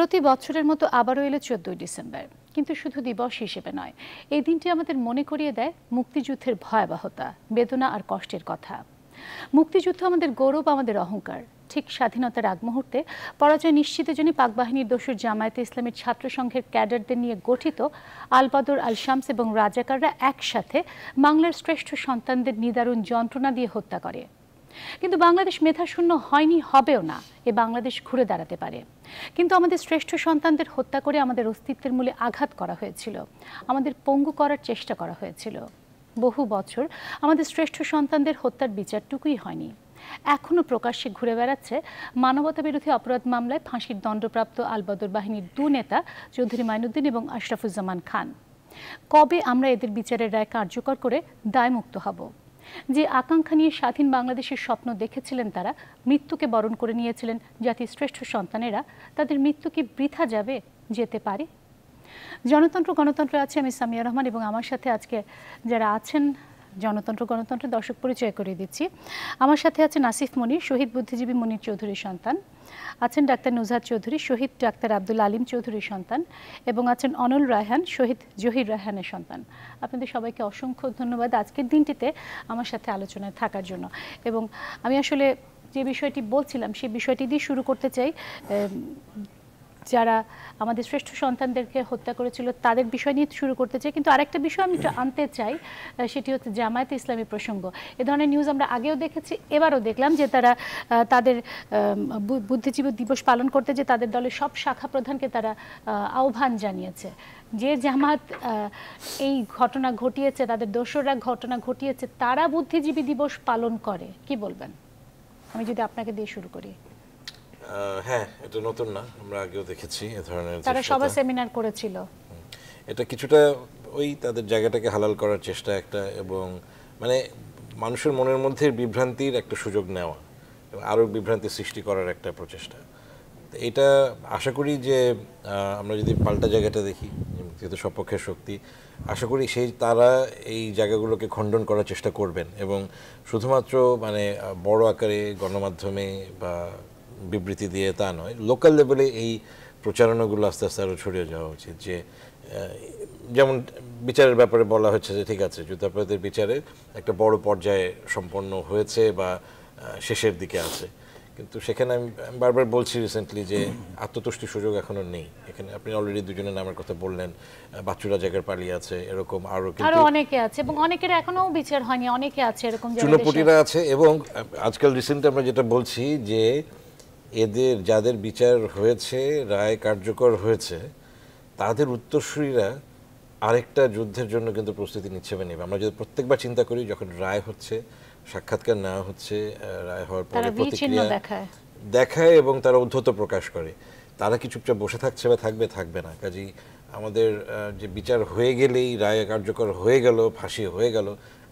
প্রতি বছরের মতো আবারও এলো 14ই ডিসেম্বর, কিন্তু শুধু দিবস হিসেবে নয়। এই দিনটি আমাদের মনে করিয়ে দেয় মুক্তিযুদ্ধের ভয়াবহতা, বেদনা আর কষ্টের কথা। মুক্তিযুদ্ধ আমাদের গৌরব, আমাদের অহংকার। ঠিক স্বাধীনতার আগ মুহূর্তে পরাজয় নিশ্চিতের জন্য পাক বাহিনীর দোসর জামায়াতে ইসলামীর ছাত্র সংঘের ক্যাডারদের নিয়ে গঠিত আল বদর, আল শামস এবং রাজাকাররা একসাথে বাংলার শ্রেষ্ঠ সন্তানদের নিদারুণ যন্ত্রণা দিয়ে হত্যা করে। কিন্তু বাংলাদেশ মেধাশূন্য হয়নি, হবেও না। এ বাংলাদেশ ঘুরে দাঁড়াতে পারে, কিন্তু আমাদের শ্রেষ্ঠ সন্তানদের হত্যা করে আমাদের অস্তিত্বের মূলে আঘাত করা হয়েছিল, আমাদের পঙ্গু করার চেষ্টা করা হয়েছিল। বহু বছর আমাদের শ্রেষ্ঠ সন্তানদের হত্যার বিচারটুকুই হয়নি। এখনও প্রকাশ্যে ঘুরে বেড়াচ্ছে মানবতা বিরোধী অপরাধ মামলায় ফাঁসির দণ্ডপ্রাপ্ত আল বদর বাহিনীর দু নেতা চৌধুরী মাইনুদ্দিন এবং আশরাফুজ্জামান খান। কবে আমরা এদের বিচারের রায় কার্যকর করে দায়মুক্ত হব? যে আকাঙ্ক্ষা নিয়ে স্বাধীন বাংলাদেশের স্বপ্ন দেখেছিলেন তারা, মৃত্যুকে বরণ করে নিয়েছিলেন জাতির শ্রেষ্ঠ সন্তানেরা, তাদের মৃত্যু কি বৃথা যাবে, যেতে পারে? জনতন্ত্র গণতন্ত্র আছে, আমি সামিয়া রহমান, এবং আমার সাথে আজকে যারা আছেন গণতন্ত্র দর্শক পরিচয় করে দিচ্ছি। আমার সাথে আছেন আসিফ মনির, শহীদ বুদ্ধিজীবী মনির চৌধুরীর সন্তান। আছেন ডাক্তার নুজহাত চৌধুরী, শহীদ ডাক্তার আব্দুল আলিম চৌধুরীর সন্তান। এবং আছেন অনল রায়হান, শহীদ জহির রায়হানের সন্তান। আপনাদের সবাইকে অসংখ্য ধন্যবাদ আজকের দিনটিতে আমার সাথে আলোচনায় থাকার জন্য। এবং আমি আসলে যে বিষয়টি বলছিলাম সেই বিষয়টি দিয়ে শুরু করতে চাই। যারা আমাদের শ্রেষ্ঠ সন্তানদেরকে হত্যা করেছিল তাদের বিষয় নিয়ে শুরু করতে চাই, কিন্তু আরেকটা বিষয় আমি একটু আনতে চাই, সেটি হচ্ছে জামায়াতে ইসলামী প্রসঙ্গ। এ ধরনের নিউজ আমরা আগেও দেখেছি, এবারও দেখলাম যে তারা তাদের বুদ্ধিজীবী দিবস পালন করতে যে তাদের দলের সব শাখা প্রধানকে তারা আহ্বান জানিয়েছে। যে জামাত এই ঘটনা ঘটিয়েছে, তাদের দোসররা ঘটনা ঘটিয়েছে, তারা বুদ্ধিজীবী দিবস পালন করে, কি বলবেন? আমি যদি আপনাকে দিয়ে শুরু করি। হ্যাঁ, এটা নতুন না, আমরা আগেও দেখেছি এ ধরনের। তারা সভা সেমিনার করেছিল। এটা কিছুটা ওই তাদের জায়গাটাকে হালাল করার চেষ্টা একটা, এবং মানে মানুষের মনের মধ্যে বিভ্রান্তির একটা সুযোগ নেওয়া এবং আরও বিভ্রান্তি সৃষ্টি করার একটা প্রচেষ্টা। এটা আশা করি যে আমরা যদি পাল্টা জায়গাটা দেখি, যেহেতু সপক্ষের শক্তি, আশা করি তারা এই জায়গাগুলোকে খণ্ডন করার চেষ্টা করবেন, এবং শুধুমাত্র মানে বড় আকারে গণমাধ্যমে বা বিবৃতি দিয়ে তা নয়, লোকাল লেভেলে এই প্রচারণাগুলো আস্তে আস্তে আরও ছড়িয়ে যাওয়া উচিত। যে যেমন বিচারের ব্যাপারে বলা হচ্ছে যে ঠিক আছে, যুদ্ধাপরাধের বিচারে একটা বড় পর্যায়ে সম্পন্ন হয়েছে বা শেষের দিকে আছে, কিন্তু সেখানে আমি বারবার বলছি রিসেন্টলি যে আত্মতুষ্টির সুযোগ এখনো নেই। এখানে আপনি অলরেডি দুজনের নামের কথা বললেন, বাচ্চুরা জায়গার পালিয়ে আছে, এরকম আরো অনেকে আছে, এবং অনেকের এখনো বিচার হয়নি, অনেকে আছে এরকম চুনোপুটিরা আছে। এবং আজকাল রিসেন্টলি আমরা যেটা বলছি যে এদের যাদের বিচার হয়েছে, রায় কার্যকর হয়েছে, তাদের উত্তরসূরিরা আরেকটা যুদ্ধের জন্য কিন্তু প্রস্তুতি নিচ্ছে বা নেবে। আমরা যদি প্রত্যেকবার চিন্তা করি, যখন রায় হচ্ছে, সাক্ষাৎকার নেওয়া হচ্ছে, রায় হওয়ার পরে প্রতিক্রিয়া দেখায় এবং তারা উদ্ধত প্রকাশ করে, তারা কি চুপচাপ বসে থাকছে বা থাকবে না? কাজেই আমাদের যে বিচার হয়ে গেলেই, রায় কার্যকর হয়ে গেল, ফাঁসি হয়ে গেল,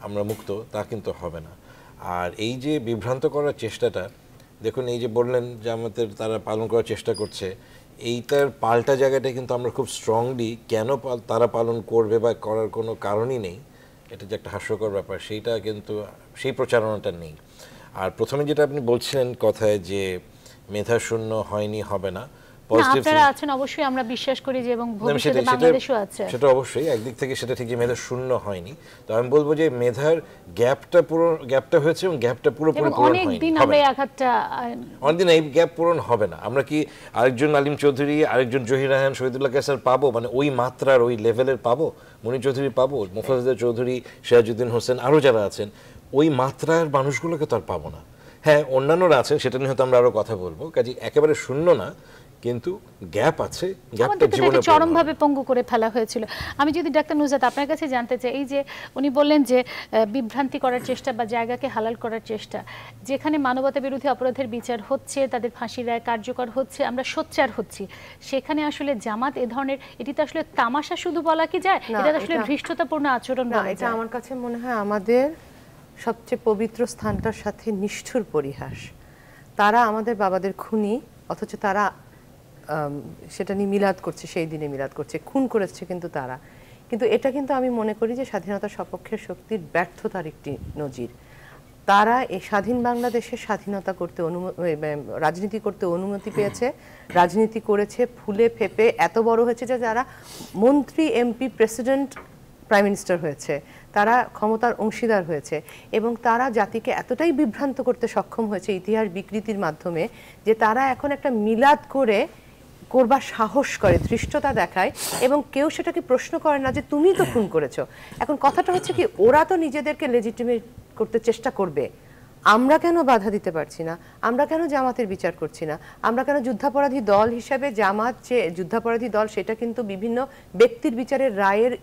আমরা মুক্ত, তা কিন্তু হবে না। আর এই যে বিভ্রান্ত করার চেষ্টাটা, দেখুন এই যে বললেন যে আমাদের তারা পালন করার চেষ্টা করছে, এইটার পাল্টা জায়গাটা কিন্তু আমরা খুব স্ট্রংলি কেন তারা পালন করবে বা করার কোনো কারণই নেই, এটা যে একটা হাস্যকর ব্যাপার, সেইটা কিন্তু সেই প্রচারণাটা নেই। আর প্রথমে যেটা আপনি বলছিলেন কথায় যে মেধাশূন্য হয়নি, হবে না, আপনারা আছেন অবশ্যই, আমরা বিশ্বাস করি যে, এবং ভবিষ্যতে বাংলাদেশও আছে, সেটা অবশ্যই একদিক থেকে সেটা ঠিক যে মেধা শূন্য হয়নি। তো আমি বলবো যে মেধার গ্যাপটা হয়েছে, এবং গ্যাপটা পুরোপুরি পূরণ হয়নি। অনেকদিন আমরা এই আঘাতটা, অনেকদিন এই গ্যাপ পূরণ হবে না। আমরা কি আরেকজন আলিম চৌধুরী, আরেকজন জহির রায়হান, শহীদুল্লাহ কায়সার পাবো? মানে ওই মাত্রার, ওই লেভেলের পাবো? মনির চৌধুরী পাবো, মোফাজ্জল চৌধুরী, সিরাজউদ্দিন হোসেন, আরও যারা আছেন, ওই মাত্রার মানুষগুলোকে তো আর পাবো না। হ্যাঁ, অন্যান্যরা আছে, সেটা নিয়ে হয়তো আমরা আরও কথা বলবো। কাজে একেবারে শূন্য না, কিন্তু গ্যাপ আছে, গ্যাপটা জীবনে চরমভাবে পঙ্গু করে ফেলা হয়েছিল। আমি যদি ডাক্তার নুজহাত আপনার কাছে জানতে চাই, এই যে উনি বললেন যে বিভ্রান্তি করার চেষ্টা বা জায়গাকে হালাল করার চেষ্টা, যেখানে মানবতা বিরোধী অপরাধের বিচার হচ্ছে, তাদের ফাঁসির রায় কার্যকর হচ্ছে, আমরা সোচ্চার হচ্ছি, সেখানে আসলে জামাত এ ধরনের, এটি তো আসলে তামাশা শুধু বলা কি যায়, এটা আসলে ধৃষ্টতাপূর্ণ আচরণ বলা যায়। এটা আমার কাছে মনে হয় আমাদের সবচেয়ে পবিত্র স্থানটার সাথে নিষ্ঠুর পরিহাস। তারা আমাদের বাবাদের খুনি, অথচ তারা সেটা নিয়ে মিলাদ করছে, সেই দিনে মিলাদ করছে, খুন করেছে কিন্তু তারা। কিন্তু এটা কিন্তু আমি মনে করি যে স্বাধীনতার সপক্ষের শক্তির ব্যর্থতার একটি নজির। তারা এই স্বাধীন বাংলাদেশের স্বাধীনতা করতে রাজনীতি করতে অনুমতি পেয়েছে, রাজনীতি করেছে, ফুলে ফেপে এত বড় হয়েছে যে যারা মন্ত্রী, এমপি, প্রেসিডেন্ট, প্রাইম মিনিস্টার হয়েছে, তারা ক্ষমতার অংশীদার হয়েছে এবং তারা জাতিকে এতটাই বিভ্রান্ত করতে সক্ষম হয়েছে ইতিহাস বিকৃতির মাধ্যমে যে তারা এখন একটা মিলাদ করবার সাহস করে, ধৃষ্টতা দেখায় এবং কেউ সেটাকে প্রশ্ন করে না যে তুমি তো খুন করেছো। এখন কথাটা হচ্ছে কি, ওরা তো নিজেদেরকে লেজিটিমেট করতে চেষ্টা করবে, আমরা কেন বাধা দিতে পারছি না? আমরা কেন জামাতের বিচার করছি না? আমরা কেন যুদ্ধাপরাধী দল হিসাবে, জামাত যে যুদ্ধাপরাধী দল সেটা কিন্তু বিভিন্ন ব্যক্তির বিচারের রায়ের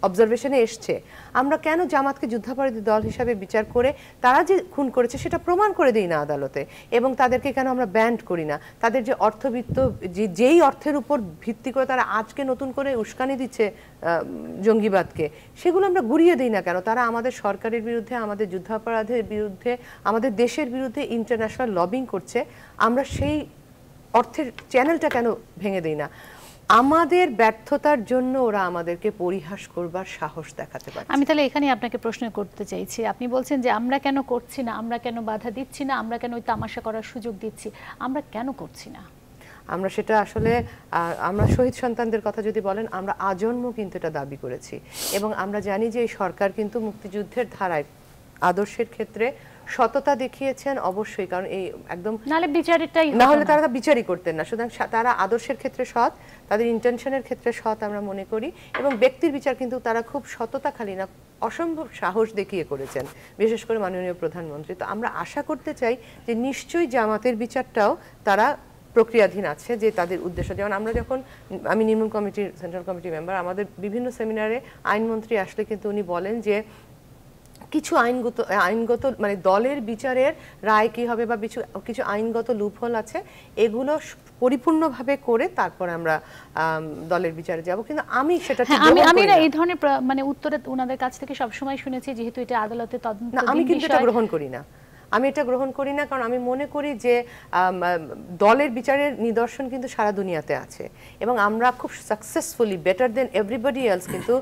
অবজারভেশনে এসছে, আমরা কেন জামাতকে যুদ্ধাপরাধী দল হিসাবে বিচার করে তারা যে খুন করেছে সেটা প্রমাণ করে দিই না আদালতে, এবং তাদেরকে কেন আমরা ব্যান্ড করি না? তাদের যে অর্থবিত্ত, যেই অর্থের উপর ভিত্তি করে তারা আজকে নতুন করে উস্কানি দিচ্ছে জঙ্গিবাদকে, সেগুলো আমরা গুড়িয়ে দিই না কেন? তারা আমাদের সরকারের বিরুদ্ধে, আমাদের যুদ্ধাপরাধের বিরুদ্ধে, আমাদের দেশের বিরুদ্ধে ইন্টারন্যাশনাল লবিং করছে, আমরা সেই অর্থের চ্যানেলটা কেন ভেঙে দিই না? আমাদের ব্যর্থতার জন্য ওরা আমাদেরকে পরিহাস করবার সাহস দেখাতে পারে। আমি তাহলে এখানে আপনাকে প্রশ্ন করতে চাইছি, আপনি বলছেন যে আমরা কেন করছি না, আমরা কেন বাধা দিচ্ছি না, আমরা কেন ওই তামাশা করার সুযোগ দিচ্ছি, আমরা কেন করছি না? আমরা সেটা আসলে, আমরা শহীদ সন্তানদের কথা যদি বলেন, আমরা আজন্ম কিন্তু এটা দাবি করেছি এবং আমরা জানি যে এই সরকার কিন্তু মুক্তিযুদ্ধের ধারায় আদর্শের ক্ষেত্রে সততা দেখিয়েছেন অবশ্যই, কারণ এই একদম নাহলে বিচারটাই না হলে তারা বিচারই করতেন না। সুতরাং তারা আদর্শের ক্ষেত্রে সৎ, তাদের ইন্টেনশনের ক্ষেত্রে সৎ আমরা মনে করি, এবং ব্যক্তির বিচার কিন্তু তারা খুব সততা খালি না, অসম্ভব সাহস দেখিয়ে করেছেন, বিশেষ করে মাননীয় প্রধানমন্ত্রী। তো আমরা আশা করতে চাই যে নিশ্চয়ই জামাতের বিচারটাও তারা প্রক্রিয়াধীন আছে, যে তাদের উদ্দেশ্য, যেমন আমরা যখন, আমি নির্মূল কমিটির সেন্ট্রাল কমিটি মেম্বার, আমাদের বিভিন্ন সেমিনারে আইনমন্ত্রী আসলে কিন্তু উনি বলেন যে কিছু আইনগত মানে দলের বিচারের রায় কি হবে বা কিছু আইনগত লুপহোল আছে, এগুলো পরিপূর্ণভাবে করে তারপর আমরা দলের বিচারে যাব। কিন্তু আমি সেটা আমি এই ধরনের মানে উত্তরে ওনাদের কাছ থেকে সবসময় শুনেছি যেহেতু এটা আদালতে তদন্ত, আমি কিন্তু এটা গ্রহণ করি না। আমি এটা গ্রহণ করি না, কারণ আমি মনে করি যে দলের বিচারের নিদর্শন কিন্তু সারা দুনিয়াতে আছে এবং আমরা খুব সাকসেসফুলি, বেটার দেন এভরিবডি এলস কিন্তু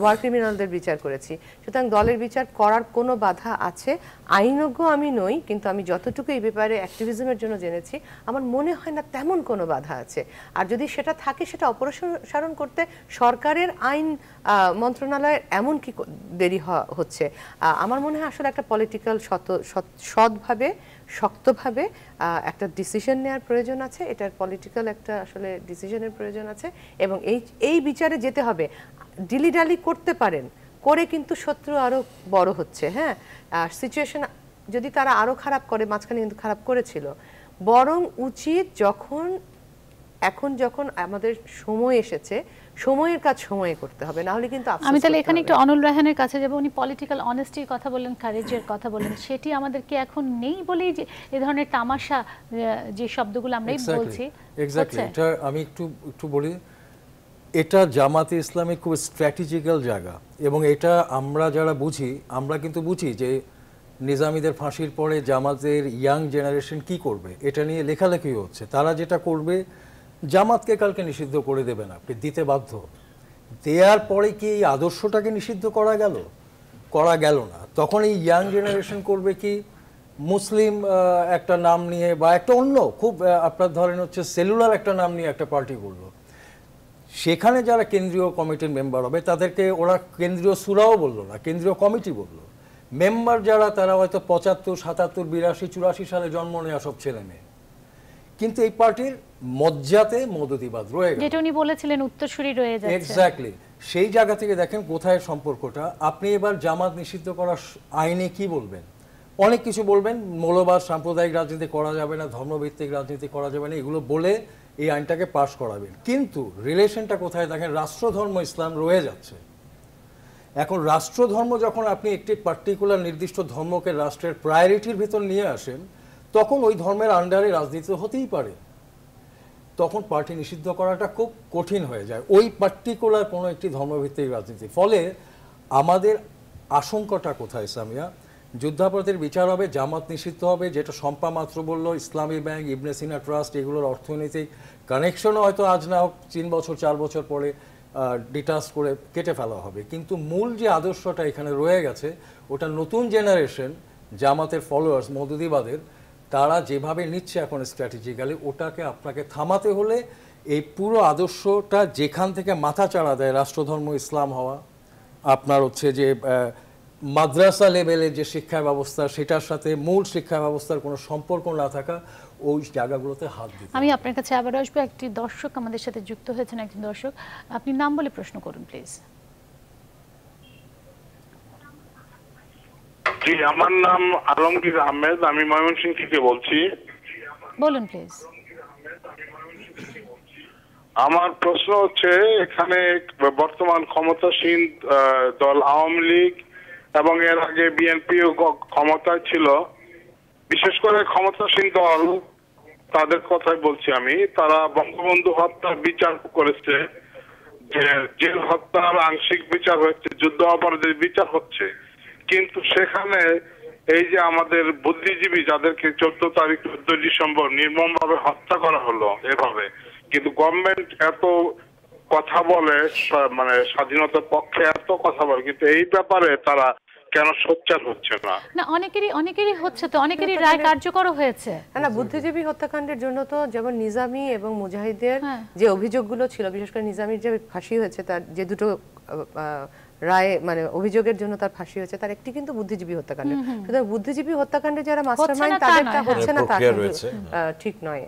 ওয়ার ক্রিমিনালদের বিচার করেছি। সুতরাং দলের বিচার করার কোনো বাধা আছে? আইনজ্ঞ আমি নই, কিন্তু আমি যতটুকু এই ব্যাপারে অ্যাক্টিভিজমের জন্য জেনেছি, আমার মনে হয় না তেমন কোনো বাধা আছে। আর যদি সেটা থাকে, সেটা অপসারণ করতে সরকারের আইন মন্ত্রণালয়ের এমন কি দেরি হচ্ছে? আমার মনে হয় আসলে একটা পলিটিক্যাল সৎভাবে, শক্তভাবে একটা ডিসিশন নেওয়ার প্রয়োজন আছে। এটার পলিটিক্যাল একটা আসলে ডিসিশনের প্রয়োজন আছে এবং এই বিচারে যেতে হবে। ডিলিডালি করতে পারেন, করে কিন্তু শত্রু আরো বড় হচ্ছে। হ্যাঁ, সিচুয়েশন যদি তারা আরো খারাপ করে, মাঝখানে কিন্তু খারাপ করেছিল, বরং উচিত এখন যখন আমাদের সময় এসেছে, সময়ের কাজ সময়ে করতে হবে, না হলে কিন্তু আমি তাহলে এখানে একটু অনল রায়হানের কাছে যাব। উনি পলিটিক্যাল অনেস্টির কথা বললেন, কারেজের কথা বললেন, সেটি আমাদেরকে এখন নেই বলেই যে এই ধরনের তামাশা যে শব্দগুলো আমরাই বলছি। এক্স্যাক্টলি, এটা আমি একটু বলি, এটা জামাতে ইসলামের খুব স্ট্র্যাটেজিক্যাল জায়গা এবং এটা আমরা যারা বুঝি, আমরা কিন্তু বুঝি যে নিজামীদের ফাঁসির পরে জামাতের ইয়াং জেনারেশন কি করবে, এটা নিয়ে লেখালেখি হচ্ছে। তারা যেটা করবে, জামাতকে কালকে নিষিদ্ধ করে দেবে না, আপনি দিতে বাধ্য। দেওয়ার পরে কি এই আদর্শটাকে নিষিদ্ধ করা গেল না। তখন এই ইয়াং জেনারেশন করবে কি, মুসলিম একটা নাম নিয়ে বা একটা অন্য খুব আপনার ধরেন হচ্ছে সেলুলার একটা নাম নিয়ে একটা পার্টি করলো। সেখানে যারা কেন্দ্রীয় কমিটির মেম্বার হবে তাদেরকে ওরা কেন্দ্রীয় সুরাও বললো না, কেন্দ্রীয় কমিটি বললো। মেম্বার যারা, তারা হয়তো 75, 77, 82, 84 সালে জন্ম নেওয়া সব ছেলে মেয়ে, কিন্তু এই পার্টির মজ্জাতে মদতিবাদ রয়ে গেল, যেটা উনি বলেছিলেন উত্তরসূরি রয়ে যাচ্ছে। এক্স্যাক্টলি, সেই জায়গা থেকে দেখেন কোথায় সম্পর্কটা। আপনি এবার জামাত নিষিদ্ধ করার আইনে কি বলবেন? অনেক কিছু বলবেন, মৌলবাদ, সাম্প্রদায়িক রাজনীতি করা যাবে না, ধর্মভিত্তিক রাজনীতি করা যাবে না, এগুলো বলে এই আইনটাকে পাশ করাবেন। কিন্তু রিলেশনটা কোথায়? দেখেন, রাষ্ট্রধর্ম ইসলাম রয়ে যাচ্ছে। এখন রাষ্ট্রধর্ম যখন আপনি একটি পার্টিকুলার নির্দিষ্ট ধর্মকে রাষ্ট্রের প্রায়োরিটির ভিতর নিয়ে আসেন, তখন ওই ধর্মের আন্ডারে রাজনীতি হতেই পারে। তখন পার্টি নিষিদ্ধ করাটা খুব কঠিন হয়ে যায়, ওই পার্টিকুলার কোনো একটি ধর্মভিত্তিক রাজনীতি। ফলে আমাদের আশঙ্কাটা কোথায় সামিয়া? যুদ্ধাপরাধের বিচার হবে, জামাত নিষিদ্ধ হবে, যেটা শম্পা মাত্র বলল, ইসলামী ব্যাংক, ইবনে সিনা ট্রাস্ট, এগুলোর অর্থনৈতিক কানেকশনও হয়তো আজ না হোক 3 বছর 4 বছর পরে ডিটাচ করে কেটে ফেলা হবে। কিন্তু মূল যে আদর্শটা এখানে রয়ে গেছে, ওটা নতুন জেনারেশন জামাতের ফলোয়ার্স মওদুদিবাদের তারা যেভাবে নিচ্ছে এখন স্ট্র্যাটেজিক্যালি, ওটাকে আপনাকে থামাতে হলে এই পুরো আদর্শটা যেখান থেকে মাথা চাড়া দেয়, রাষ্ট্রধর্ম ইসলাম হওয়া, আপনার হচ্ছে যে মাদ্রাসা লেভেলের যে শিক্ষা ব্যবস্থা সেটার সাথে মূল শিক্ষা ব্যবস্থার কোনো সম্পর্ক না থাকা, ওই জায়গাগুলোতে হাত দিতে। আমি আপনার কাছে আবার আসবো। একটি দর্শক আমাদের সাথে যুক্ত হয়েছেন, একজন দর্শক, আপনি নাম বলে প্রশ্ন করুন প্লিজ। জি, আমার নাম আলমগীর আহমেদ, আমি ময়মনসিংহ থেকে বলছি। বলুন প্লিজ। আমার প্রশ্ন হচ্ছে, এখানে বর্তমান ক্ষমতাসীন দল আওয়ামী লীগ এবং এর আগে বিএনপিও ক্ষমতায় ছিল, বিশেষ করে ক্ষমতাসীন দল, তাদের কথাই বলছি আমি, তারা বঙ্গবন্ধু হত্যার বিচার করেছে, যে জেল হত্যার আংশিক বিচার হচ্ছে, যুদ্ধ অপরাধের বিচার হচ্ছে, কিন্তু সেখানে এই যে আমাদের বুদ্ধিজীবী যাদেরকে 14 ডিসেম্বর নির্মমভাবে হত্যা করা হলো এভাবে, কিন্তু গভর্নমেন্ট এত কথা বলে, মানে স্বাধীনতার পক্ষে এত কথা বলে, কিন্তু এই ব্যাপারে তারা কেন সোচ্চার হচ্ছে না? না, অনেকেরই হচ্ছে, তো অনেকেরই রায় কার্যকর হয়েছে। না, বুদ্ধিজীবী হত্যাকাণ্ডের জন্য তো যেমন নিজামী এবং মুজাহিদের যে অভিযোগগুলো ছিল, বিশেষ করে নিজামীর যে ফাঁসি হয়েছে, তার যে দুটো রায় মানে অভিযোগের জন্য তার ফাঁসি হয়েছে, তার একটি কিন্তু বুদ্ধিজীবী হত্যাকাণ্ড। সুতরাং বুদ্ধিজীবী হত্যাকাণ্ডে যারা মাস্টারমাইন্ড তাদেরটা হচ্ছে না, তা ঠিক নয়।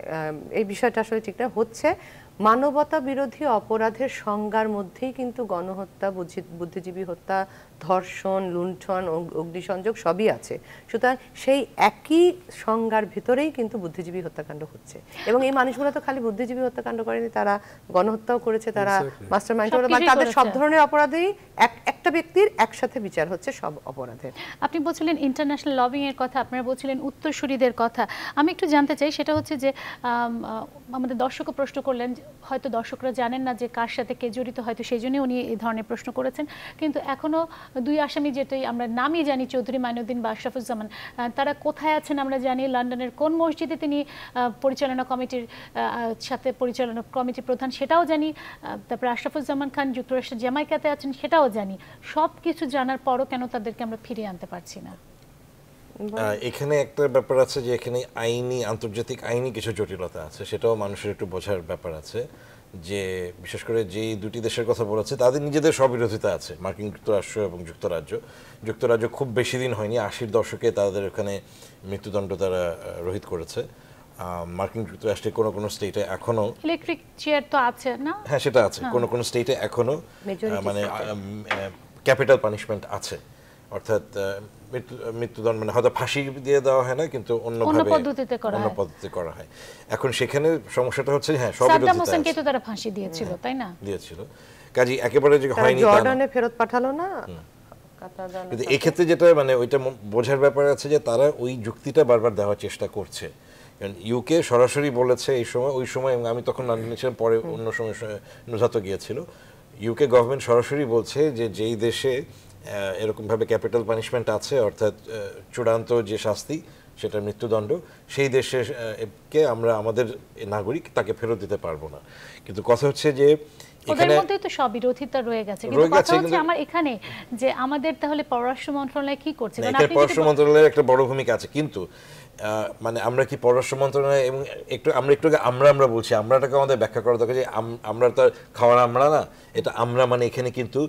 এই বিষয়টা আসলে ঠিক না। হচ্ছে মানবতা বিরোধী অপরাধের সংজ্ঞার মধ্যেই কিন্তু গণহত্যা, বুদ্ধিজীবী হত্যা, ধর্ষণ, লুণ্ঠন, অগ্নিসংযোগ সবই আছে। সুতরাং সেই একই সংজ্ঞার ভিতরেই কিন্তু বুদ্ধিজীবী হত্যাকাণ্ড হচ্ছে। এবং এই মানুষগুলো তো খালি বুদ্ধিজীবী হত্যাকাণ্ড করেনি, তারা গণহত্যাও করেছে, তারা মাস্টারমাইন্ড, তাদের সব ধরনের অপরাধেই একটা ব্যক্তির একসাথে বিচার হচ্ছে সব অপরাধের। আপনি বলছিলেন ইন্টারন্যাশনাল লবিং এর কথা, আপনারা বলছিলেন উত্তরসূরিদের কথা। আমি একটু জানতে চাই, সেটা হচ্ছে যে আমাদের দর্শকও প্রশ্ন করলেন, হয়তো দর্শকরা জানেন না যে কার সাথে কে জড়িত, হয়তো সেই জন্যই উনি এই ধরনের প্রশ্ন করেছেন। কিন্তু এখনো দুই আসামি, যেটাই আমরা নামই জানি, চৌধুরী মাইনুদ্দিন বা আশরাফুজ্জামান, তারা কোথায় আছেন আমরা জানি। লন্ডনের কোন মসজিদে তিনি পরিচালনা কমিটির সাথে পরিচালনা কমিটির প্রধান, সেটাও জানি। তারপরে আশরাফুজ্জামান খান যুক্তরাষ্ট্রের জ্যামাইকাতে আছেন, সেটাও জানি। সব কিছু জানার পরও কেন তাদেরকে আমরা ফিরিয়ে আনতে পারছি না? এখানে একটা ব্যাপার আছে যে এখানে আন্তর্জাতিক আইনি কিছু জটিলতা আছে, সেটাও মানুষের একটু বোঝার ব্যাপার আছে। যে বিশেষ করে যে দুটি দেশের কথা বলেছে তাদের নিজেদের স্ববিরোধিতা আছে, মার্কিন যুক্তরাষ্ট্র এবং যুক্তরাজ্য খুব বেশি দিন হয়নি, 80-র দশকে তাদের ওখানে মৃত্যুদণ্ড তারা রহিত করেছে। মার্কিন যুক্তরাষ্ট্রের কোনো স্টেটে এখনো ইলেকট্রিক চেয়ার তো আছে না? হ্যাঁ, সেটা আছে। কোনো স্টেটে এখনো মানে ক্যাপিটাল পানিশমেন্ট আছে, অর্থাৎ মৃত্যুদণ্ড, মানে হয়তো ফাঁসি দিয়ে দেওয়া হয় না, কিন্তু অন্য পদ্ধতিতে করা হয়। এখন সেখানে সমস্যাটা হচ্ছে, হ্যাঁ, সাদ্দাম হোসেনকে তো তারা ফাঁসি দিয়েছিল, তাই না? দিয়েছিল, কাজী একেবারে যে হয়নি জর্ডানে ফেরত পাঠালো না। কিন্তু এই ক্ষেত্রে যেটা মানে ওইটা বোঝার ব্যাপার আছে যে তারা ওই যুক্তিটা বারবার দেওয়ার চেষ্টা করছে। কারণ ইউকে সরাসরি বলেছে ওই সময়, আমি তখন লন্ডনে ছিলাম, পরে অন্য সময় নুজাতো গিয়েছিল, ইউকে গভর্নমেন্ট সরাসরি বলছে যে যেই দেশে এরকমভাবে ক্যাপিটাল পানিশমেন্ট আছে, অর্থাৎ চূড়ান্ত যে শাস্তি সেটা মৃত্যুদণ্ড, সেই দেশকে আমরা আমাদের নাগরিক তাকে ফেরত দিতে পারবো না। কিন্তু কথা হচ্ছে যে ওদের মধ্যে তো সব বিরোধিতা রয়ে গেছে, কিন্তু কথা হচ্ছে আমার এখানে যে আমাদের তাহলে পররাষ্ট্র মন্ত্রণালয় কি করছে? কারণ আপনি পররাষ্ট্র মন্ত্রণালয়ের একটা বড় ভূমিকা আছে, কিন্তু মানে আমরা কি পররাষ্ট্র মন্ত্রণালয় এবং একটু আমরা বলছি, আমরাটাকে আমাদের ব্যাখ্যা করা দরকার যে আমরা তো খাওয়ার আমরা না, এটা আমরা মানে এখানে কিন্তু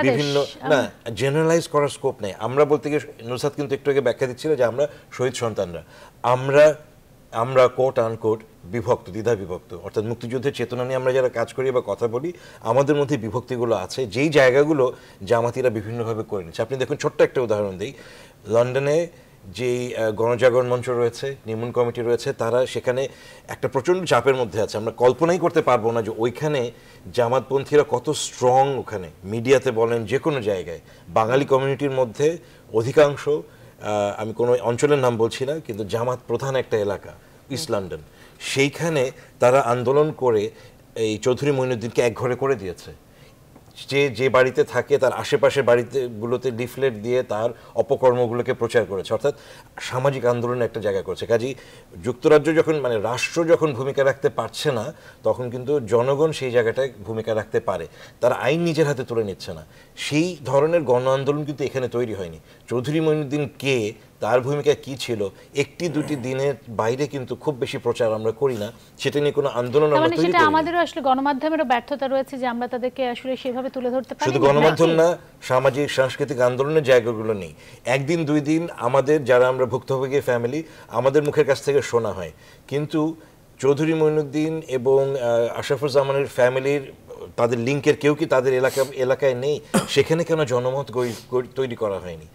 বিভিন্ন না জেনারেলাইজ করার স্কোপ নেই। আমরা বলতে গিয়ে নুসরাত কিন্তু একটু আগে ব্যাখ্যা দিচ্ছিল যে আমরা শহীদ সন্তানরা, আমরা কোট আনকোট বিভক্ত, দ্বিধা বিভক্ত, অর্থাৎ মুক্তিযুদ্ধের চেতনা নিয়ে আমরা যারা কাজ করি বা কথা বলি, আমাদের মধ্যে বিভক্তিগুলো আছে, যেই জায়গাগুলো জামাতিরা বিভিন্নভাবে করে নিচ্ছে। আপনি দেখুন, ছোট্ট একটা উদাহরণ দিই, লন্ডনে যেই গণজাগরণ মঞ্চ রয়েছে, নির্মূল কমিটি রয়েছে, তারা সেখানে একটা প্রচণ্ড চাপের মধ্যে আছে। আমরা কল্পনাই করতে পারবো না যে ওইখানে জামাতপন্থীরা কত স্ট্রং, ওখানে মিডিয়াতে বলেন, যে কোনো জায়গায় বাঙালি কমিউনিটির মধ্যে অধিকাংশ, আমি কোনো অঞ্চলের নাম বলছি না, কিন্তু জামাত প্রধান একটা এলাকা ইস্ট লন্ডন, সেইখানে তারা আন্দোলন করে এই চৌধুরী মঈনুদ্দিনকে একঘরে করে দিয়েছে। যে বাড়িতে থাকে তার আশেপাশের বাড়িতেগুলোতে লিফলেট দিয়ে তার অপকর্মগুলোকে প্রচার করেছে, অর্থাৎ সামাজিক আন্দোলনের একটা জায়গা করেছে। কাজেই যুক্তরাজ্য যখন মানে রাষ্ট্র যখন ভূমিকা রাখতে পারছে না, তখন কিন্তু জনগণ সেই জায়গাটায় ভূমিকা রাখতে পারে, তারা আইন নিজের হাতে তুলে নিচ্ছে না। সেই ধরনের গণ আন্দোলন কিন্তু এখানে তৈরি হয়নি। চৌধুরী মঈনুদ্দিন কে তার ভূমিকা কি ছিল একটি দুটি দিনের বাইরে কিন্তু খুব বেশি প্রচার আমরা করি না, সেটা নিয়ে কোনো আন্দোলন আমরা তৈরি করি না। সেটা আমাদেরও আসলে গণমাধ্যমেরও ব্যর্থতা রয়েছে যে আমরা তাদেরকে আসলে সেভাবে তুলে ধরতে পারি না। শুধু গণমাধ্যম না, সামাজিক সাংস্কৃতিক আন্দোলনের জায়গাগুলো নেই। একদিন দুই দিন আমাদের যারা আমরা ভুক্তভোগী ফ্যামিলি আমাদের মুখের কাছ থেকে শোনা হয়, কিন্তু চৌধুরী মঈনুদ্দিন এবং আশরাফুজ্জামানের ফ্যামিলির তাদের লিঙ্কের কেউ কি তাদের এলাকায় নেই? সেখানে কেন জনমত তৈরি করা হয়নি?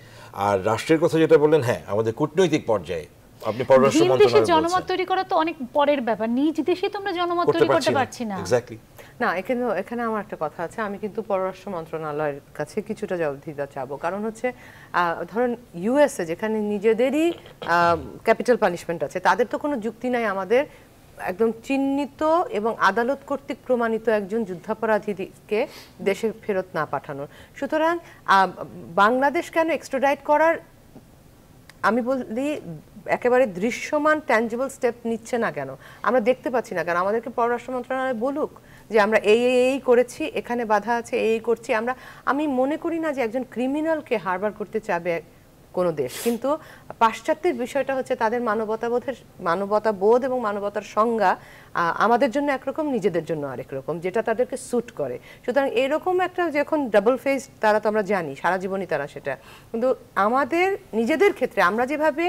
আর রাষ্ট্রের কথা যেটা বললেন, হ্যাঁ আমাদের কূটনৈতিক পর্যায়ে আপনি পররাষ্ট্র মন্ত্রণালয় জনমত তৈরি করা তো অনেক পরের ব্যাপার, নিজ দেশে তোমরা জনমত তৈরি করতে পারছি না। এক্স্যাক্টলি না, এখানে আমার একটা কথা আছে, আমি কিন্তু পররাষ্ট্র মন্ত্রণালয়ের কাছে কিছুটা জবাবদিহিতা চাবো। কারণ হচ্ছে ধরুন ইউএসএ যেখানে নিজেদেরই ক্যাপিটাল পানিশমেন্ট আছে, তাদের তো কোনো যুক্তি নাই আমাদের একদম চিহ্নিত এবং আদালত কর্তৃক প্রমাণিত একজন যুদ্ধাপরাধীকে দেশে ফেরত না পাঠানোর। সুতরাং বাংলাদেশ কেন এক্সট্রাডাইট করার আমি বলি একেবারে দৃশ্যমান ট্যাঞ্জিবল স্টেপ নিচ্ছে না কেন, আমরা দেখতে পাচ্ছি না কেন? আমাদেরকে পররাষ্ট্র মন্ত্রণালয় বলুক যে আমরা এই করেছি, এখানে বাধা আছে, এই করছি আমরা। আমি মনে করি না যে একজন ক্রিমিনালকে হারবার করতে চাবে কোনো দেশ, কিন্তু পাশ্চাত্যের বিষয়টা হচ্ছে তাদের মানবতাবোধ এবং মানবতার সংজ্ঞা আমাদের জন্য একরকম, নিজেদের জন্য আরেক রকম, যেটা তাদেরকে স্যুট করে। সুতরাং এরকম একটা যখন ডাবল ফেস, তারা তো আমরা জানি সারা জীবনই তারা সেটা, কিন্তু আমাদের নিজেদের ক্ষেত্রে আমরা যেভাবে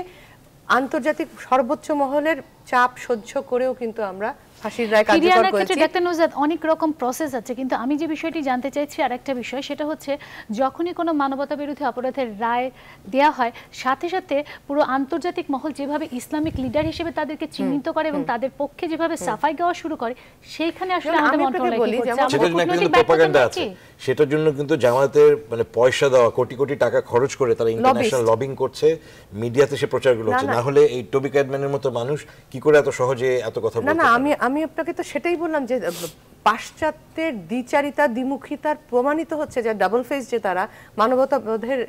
আন্তর্জাতিক সর্বোচ্চ মহলের চাপ সহ্য করেও কিন্তু আমরা ফাঁসির রায় কার্যকর করেছি। ডাক্তার নুসরাত, অনেক রকম প্রসেস আছে, কিন্তু আমি যে বিষয়টি জানতে চাইছি আরেকটা বিষয়, সেটা হচ্ছে যখনই কোনো মানবতা বিরোধী অপরাধের রায় দেয়া হয়, সাথে সাথে পুরো আন্তর্জাতিক মহল যেভাবে ইসলামিক লিডার হিসেবে তাদেরকে চিহ্নিত করে এবং তাদের পক্ষে যেভাবে সাফাই গাওয়া শুরু করে, সেইখানে আসলে আমাদের মন্ত্রণালয় কি করছে? সেটার জন্য কিন্তু জামায়াতের মানে পয়সা দেওয়া, কোটি কোটি টাকা খরচ করে তারা ইন্টারন্যাশনাল লবিং করছে, মিডিয়াতে সে প্রচারগুলো হচ্ছে। না হলে এই টবি ক্যাডম্যানের মতো মানুষ কি করে এত সহজে এত কথা বলতে? না, আমি আপনাকে তো সেটাই বললাম যে পাশ্চাত্যের দ্বিচারিতা, দ্বিমুখিতার প্রমাণিত হচ্ছে যে ডাবল ফেস, যে তারা মানবতাবোধের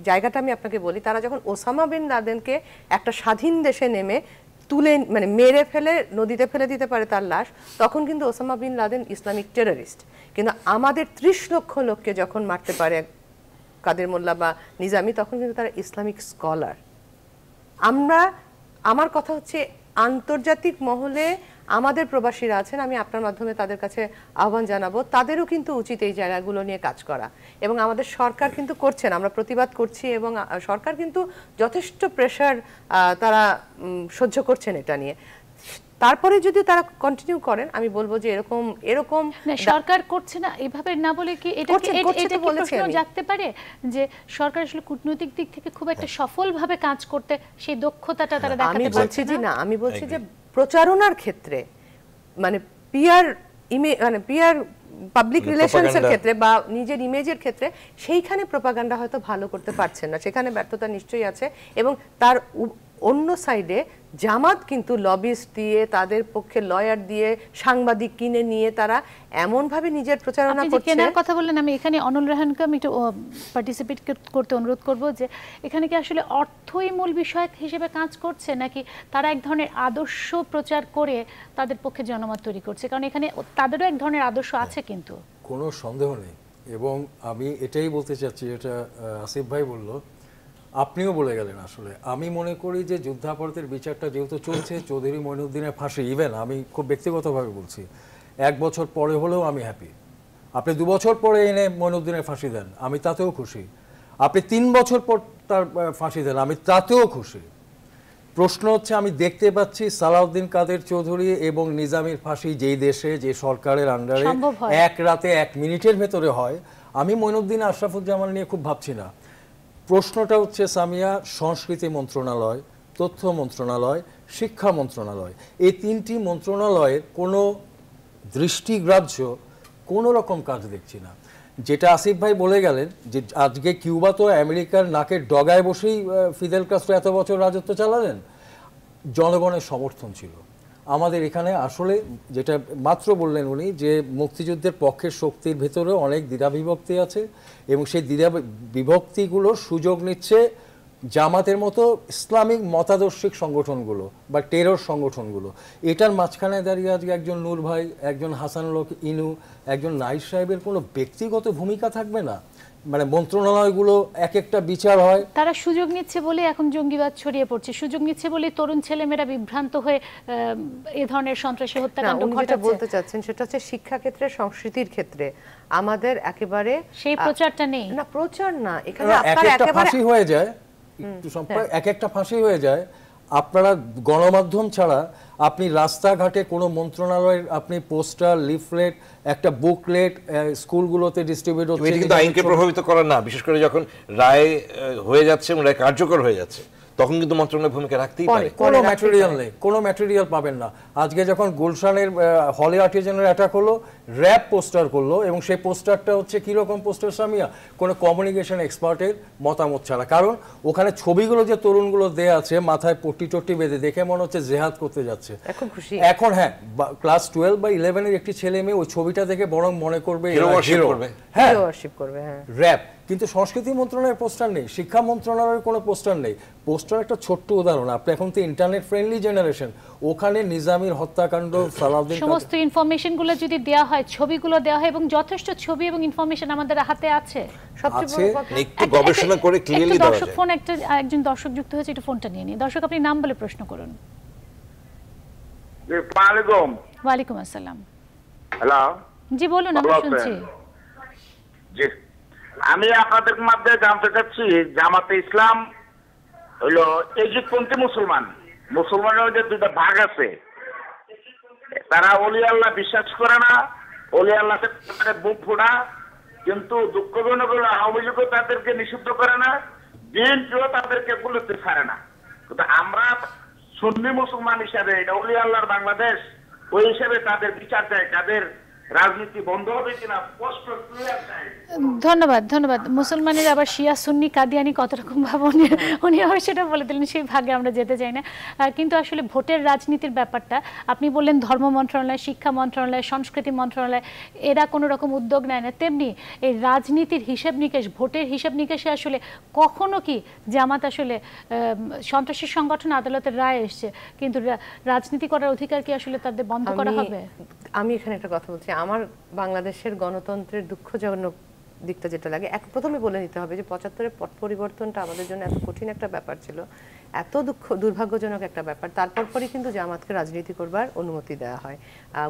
জায়গাটা আমি আপনাকে বলি, তারা যখন ওসামা বিন লাদেনকে একটা স্বাধীন দেশে নেমে তুলে মানে মেরে ফেলে নদীতে ফেলে দিতে পারে তার লাশ, তখন কিন্তু Osama bin Laden Islamic terrorist. কিন্তু আমাদের 30 লক্ষ লোককে যখন মারতে পারে কাদের মোল্লা বা নিজামি, তখন কিন্তু তারা ইসলামিক স্কলার। আমার কথা হচ্ছে আন্তর্জাতিক মহলে আমাদের প্রবাসীরা আছেন, আমি আপনার মাধ্যমে তাদের কাছে আহ্বান জানাবো, তাদেরও কিন্তু উচিত এই জায়গাগুলো নিয়ে কাজ করা। এবং আমাদের সরকার কিন্তু করছেন, আমরা প্রতিবাদ করছি এবং সরকার কিন্তু যথেষ্ট প্রেশার তারা সহ্য করছেন এটা নিয়ে। তারপরে যদি তারা কন্টিনিউ করেন, আমি বলবো যে এরকম সরকার করছে না এভাবে না বলে কি এটা প্রশ্ন জাগতে পারে যে সরকার আসলে কূটনৈতিক দিক থেকে খুব একটা সফলভাবে কাজ করতে সেই দক্ষতাটা তারা দেখাতে পারছে না? আমি বলছি যে প্রচারণার ক্ষেত্রে মানে পিআর পাবলিক রিলেশনসের ক্ষেত্রে বা নিজের ইমেজের ক্ষেত্রে সেইখানে প্রপাগান্ডা হয়তো ভালো করতে পারছেন না, সেখানে ব্যর্থতা নিশ্চয়ই আছে। এবং তার অন্য সাইডে জামাত কিন্তু লবিস্ট দিয়ে, তাদের পক্ষে লয়ার দিয়ে, সাংবাদিক কিনে নিয়ে তারা এমনভাবে নিজের প্রচারণা করছে। কেনার কথা বললেন, আমি এখানে অনল রাহানকে আমি একটু পার্টিসিপেট করতে অনুরোধ করব যে এখানে কি আসলে অর্থই মূল বিষয় হিসেবে কাজ করছে, নাকি তারা এক ধরনের আদর্শ প্রচার করে তাদের পক্ষে জনমত তৈরি করছে? কারণ এখানে তাদেরও এক ধরনের আদর্শ আছে, কিন্তু কোনো সন্দেহ নেই। এবং আমি এটাই বলতে চাচ্ছি, যেটা আসিফ ভাই বলল, আপনিও বলে গেলেন। আসলে আমি মনে করি যে যুদ্ধাপরাধের বিচারটা যেহেতু চলছে, চৌধুরী মঈনুদ্দিনের ফাঁসি, ইভেন আমি খুব ব্যক্তিগতভাবে বলছি, 1 বছর পরে হলেও আমি হ্যাপি। আপনি 2 বছর পরে এনে মঈনুদ্দিনের ফাঁসি দেন, আমি তাতেও খুশি। আপনি 3 বছর পর তার ফাঁসি দেন, আমি তাতেও খুশি। প্রশ্ন হচ্ছে, আমি দেখতে পাচ্ছি সালাউদ্দিন কাদের চৌধুরী এবং নিজামীর ফাঁসি যেই দেশে, যে সরকারের আন্ডারে 1 রাতে 1 মিনিটের ভেতরে হয়, আমি মঈনুদ্দিন আশরাফুজ্জামান নিয়ে খুব ভাবছি না। প্রশ্নটা হচ্ছে সামিয়া, সংস্কৃতি মন্ত্রণালয়, তথ্য মন্ত্রণালয়, শিক্ষা মন্ত্রণালয়, এই 3টি মন্ত্রণালয়ের কোনো দৃষ্টিগ্রাহ্য কোনো রকম কাজ দেখছি না। যেটা আসিফ ভাই বলে গেলেন যে আজকে কিউবা তো আমেরিকার নাকের ডগায় বসেই ফিদেল কাস্ট্রো এত বছর রাজত্ব চালালেন, জনগণের সমর্থন ছিল। আমাদের এখানে আসলে যেটা মাত্র বললেন উনি, যে মুক্তিযুদ্ধের পক্ষের শক্তির ভেতরেও অনেক দ্বিধাবিভক্তি আছে এবং সেই দ্বিধাবিভক্তিগুলোর সুযোগ নিচ্ছে জামাতের মতো ইসলামিক মতাদর্শিক সংগঠনগুলো বা টেরর সংগঠনগুলো। এটার মাঝখানে দাঁড়িয়ে আজকে একজন নূর ভাই, একজন হাসানুল হক ইনু, একজন নাইর সাহেবের কোনো ব্যক্তিগত ভূমিকা থাকবে না। মানে মন্ত্রণালয়গুলো এক একটা বিচার হয়। তারা সুযোগ নিচ্ছে বলে এখন জঙ্গিবাদ ছড়িয়ে পড়ছে, সুযোগ নিচ্ছে বলে তরুণ ছেলেমেয়েরা বিভ্রান্ত হয়ে এই ধরনের সন্ত্রাসী হত্যাকাণ্ড ঘটাচ্ছে। বলতে চাচ্ছেন সেটা হচ্ছে শিক্ষা ক্ষেত্রে, সংস্কৃতির ক্ষেত্রে আমাদের একেবারে সেই প্রচারটা নেই। না, প্রচার না, এখানে একটা ফাঁসি হয়ে যায়, একটু এক একটা ফাঁসি হয়ে যায়। আপনারা গণমাধ্যম ছাড়া আপনি রাস্তাঘাটে কোনো মন্ত্রণালয়ের আপনি পোস্টার, লিফলেট, একটা বুকলেট স্কুলগুলোতে ডিস্ট্রিবিউট হচ্ছে, এটা কিন্তু আইনকে প্রভাবিত করে না। বিশেষ করে যখন রায় হয়ে যাচ্ছে এবং রায় কার্যকর হয়ে যাচ্ছে তখন কিন্তু মন্ত্রণালয় ভূমিকা রাখতেই পারে। কোনো ম্যাটেরিয়াল নেই, কোনো ম্যাটেরিয়াল পাবেন না। আজকে যখন গুলশানের হলি আর্টিজানের অ্যাটাক হলো, র্যাব পোস্টার করলো এবং সেই পোস্টারটা হচ্ছে কীরকম পোস্টার সামিয়া, কোনো কমিউনিকেশন এক্সপার্টের মতামত ছাড়া। কারণ ওখানে ছবিগুলো যে তরুণগুলো দেয়া আছে মাথায় পট্টি টট্টি বেঁধে, দেখে মনে হচ্ছে জেহাদ করতে যাচ্ছে। এখন হ্যাঁ, ক্লাস 12 বা 11-এর একটি ছেলে মেয়ে ওই ছবিটা দেখে বরং মনে করবে হ্যাঁ র্যাব। কিন্তু সংস্কৃতি মন্ত্রণালয়ের পোস্টার নেই, শিক্ষা মন্ত্রণালয়ের কোনো পোস্টার নেই। পোস্টার একটা ছোট্ট উদাহরণ। আপনি এখন তো ইন্টারনেট ফ্রেন্ডলি জেনারেশন, ওখানে নিজামীর হত্যাকাণ্ড, সালাউদ্দিন, সমস্ত ইনফরমেশন গুলো যদি দেয়া হয়, ছবিগুলো দেয়া হয়, এবং যথেষ্ট ছবি এবং ইনফরমেশন আমাদের হাতে আছে, একটু গবেষণা করে ক্লিয়ারলি দেওয়া যায়। দর্শক ফোন একজন দর্শক যুক্ত হয়েছে, একটু ফোনটা নিয়ে নিন। দর্শক, আপনি নাম বলে প্রশ্ন করুন। ওয়ালাইকুম আসসালাম। হ্যালো, জি বলুন, আমি শুনছি। জি, আমি আপনাদের মধ্যে জানতে চাচ্ছি, জামাতে ইসলাম হলো ইজিপ্টপন্থী মুসলমান। মুসলমানের মধ্যে দুটো ভাগ আছে, তারা ওলি আল্লাহ বিশ্বাস করে না, ওলি আল্লাহকে বুক ফোড়া। কিন্তু দুঃখজনক হলো আওয়ামী লীগও তাদেরকে নিষিদ্ধ করে না, বিএনপিও তাদেরকে বলতে পারে না। কিন্তু আমরা সুন্নি মুসলমান হিসাবে, এটা ওলি আল্লাহর বাংলাদেশ, ওই হিসাবে তাদের বিচার চাই, তাদের রাজনীতি বন্ধ হবে কিনা স্পষ্ট ক্লিয়ার চাই। ধন্যবাদ, ধন্যবাদ। মুসলমানের আবার শিয়া সুন্নি কাদিয়ানি কত রকম ভাবনি, উনি আবার সেটা বলে দিলেন, সেই ভাগে আমরা যেতে চাই না। কিন্তু আসলে ভোটের রাজনীতির ব্যাপারটা আপনি বললেন, ধর্ম মন্ত্রণালয়, শিক্ষা মন্ত্রণালয়, সংস্কৃতি মন্ত্রণালয় এরা কোনো রকম উদ্যোগ নেয় না, তেমনি এই রাজনীতির হিসাব নিকেশ, ভোটের হিসাব নিকেশে আসলে কখনো কি জামাত আসলে সন্ত্রাসী সংগঠন, আদালতের রায় এসছে, কিন্তু রাজনীতি করার অধিকার কি আসলে তাদের বন্ধ করা হবে? আমি এখানে একটা কথা বলছি, আমার বাংলাদেশের গণতন্ত্রের দুঃখজনক দিকটা যেটা লাগে, প্রথমে বলে নিতে হবে যে 75-এর পট পরিবর্তনটা আমাদের জন্য এত কঠিন একটা ব্যাপার ছিল, এত দুর্ভাগ্যজনক একটা ব্যাপার। তারপর পরই কিন্তু জামাতকে রাজনীতি করবার অনুমতি দেওয়া হয়,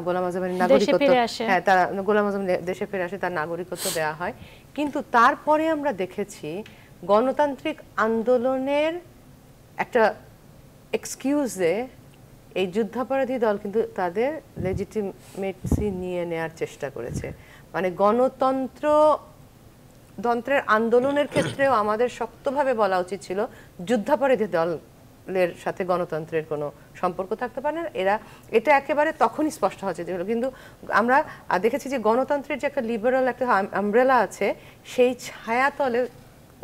গোলাম আজমের নাগরিকত্ব, হ্যাঁ তারা গোলাম আজম দেশে ফিরে আসে, তার নাগরিকত্ব দেওয়া হয়। কিন্তু তারপরে আমরা দেখেছি গণতান্ত্রিক আন্দোলনের একটা এক্সকিউজে এই যুদ্ধাপরাধী দল কিন্তু তাদের লেজিটিমেসি নিয়ে নেয়ার চেষ্টা করেছে। মানে গণতন্ত্রের আন্দোলনের ক্ষেত্রেও আমাদের শক্তভাবে বলা উচিত ছিল যুদ্ধাপরাধী দলের সাথে গণতন্ত্রের কোনো সম্পর্ক থাকতে পারে না। এটা একেবারে তখনই স্পষ্ট হচ্ছে যে, কিন্তু আমরা দেখেছি যে গণতন্ত্রের যে একটা লিবারাল একটা আমব্রেলা আছে, সেই ছায়াতলে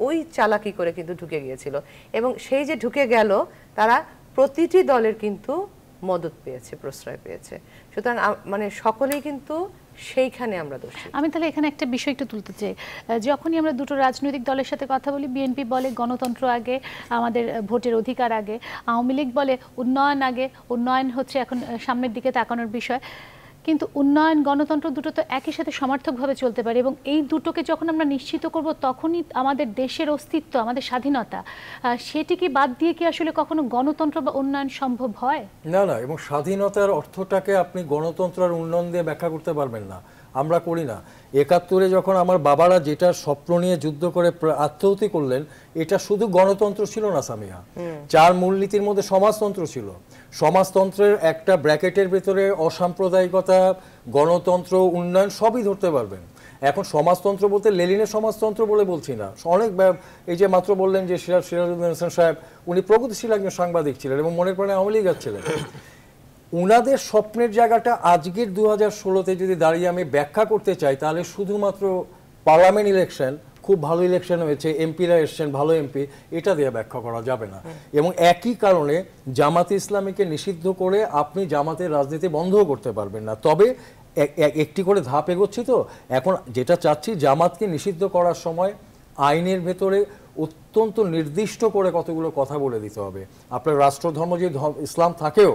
ওই চালাকি করে কিন্তু ঢুকে গিয়েছিল, এবং সেই যে ঢুকে গেল তারা প্রতিটি দলের কিন্তু মদত পেয়েছে, প্রশ্রয় পেয়েছে। সুতরাং মানে সকলেই কিন্তু সেইখানে আমরা দোষী। আমি তাহলে এখানে একটা বিষয় একটু তুলতে চাই। যখনই আমরা দুটো রাজনৈতিক দলের সাথে কথা বলি, বিএনপি বলে গণতন্ত্র আগে, আমাদের ভোটের অধিকার আগে, আওয়ামী লীগ বলে উন্নয়ন আগে, উন্নয়ন হচ্ছে এখন সামনের দিকে তাকানোর বিষয়। কিন্তু উন্নয়ন, গণতন্ত্র দুটো তো একই সাথে সমার্থকভাবে চলতে পারে, এবং এই দুটোকে যখন আমরা নিশ্চিত করব তখনই আমাদের দেশের অস্তিত্ব, আমাদের স্বাধীনতা, সেটিকে বাদ দিয়ে কি আসলে কখনো গণতন্ত্র বা উন্নয়ন সম্ভব হয়? না না, এবং স্বাধীনতার অর্থটাকে আপনি গণতন্ত্র আর উন্নয়ন দিয়ে ব্যাখ্যা করতে পারবেন না, আমরা করি না। 71-এ যখন আমার বাবারা যেটা স্বপ্ন নিয়ে যুদ্ধ করে আত্মাহুতি করলেন, এটা শুধু গণতন্ত্র ছিল না সামিয়া, 4 মূলনীতির মধ্যে সমাজতন্ত্র ছিল। সমাজতন্ত্রের একটা ব্র্যাকেটের ভিতরে অসাম্প্রদায়িকতা, গণতন্ত্র, উন্নয়ন সবই ধরতে পারবেন। এখন সমাজতন্ত্র বলতে লেনিনের সমাজতন্ত্র বলে বলছি না, অনেক এই যে মাত্র বললেন যে সিরাজউদ্দিন হাসান সাহেব, উনি প্রগতিশীল একজন সাংবাদিক ছিলেন এবং মনের প্রাণে আওয়ামী লীগ ছিলেন। উনাদের স্বপ্নের জায়গাটা আজকের 2016-তে যদি দাঁড়িয়ে আমি ব্যাখ্যা করতে চাই, তাহলে শুধুমাত্র পার্লামেন্ট ইলেকশন, খুব ভালো ইলেকশন হয়েছে, এমপিরা এসছেন, ভালো এমপি, এটা দিয়ে ব্যাখ্যা করা যাবে না। এবং একই কারণে জামাতে ইসলামীকে নিষিদ্ধ করে আপনি জামাতের রাজনীতি বন্ধও করতে পারবেন না। তবে একটি করে ধাপ এগোচ্ছি, তো এখন যেটা চাচ্ছি, জামাতকে নিষিদ্ধ করার সময় আইনের ভেতরে অত্যন্ত নির্দিষ্ট করে কতগুলো কথা বলে দিতে হবে। আপনার রাষ্ট্রধর্ম যে ইসলাম থাকেও,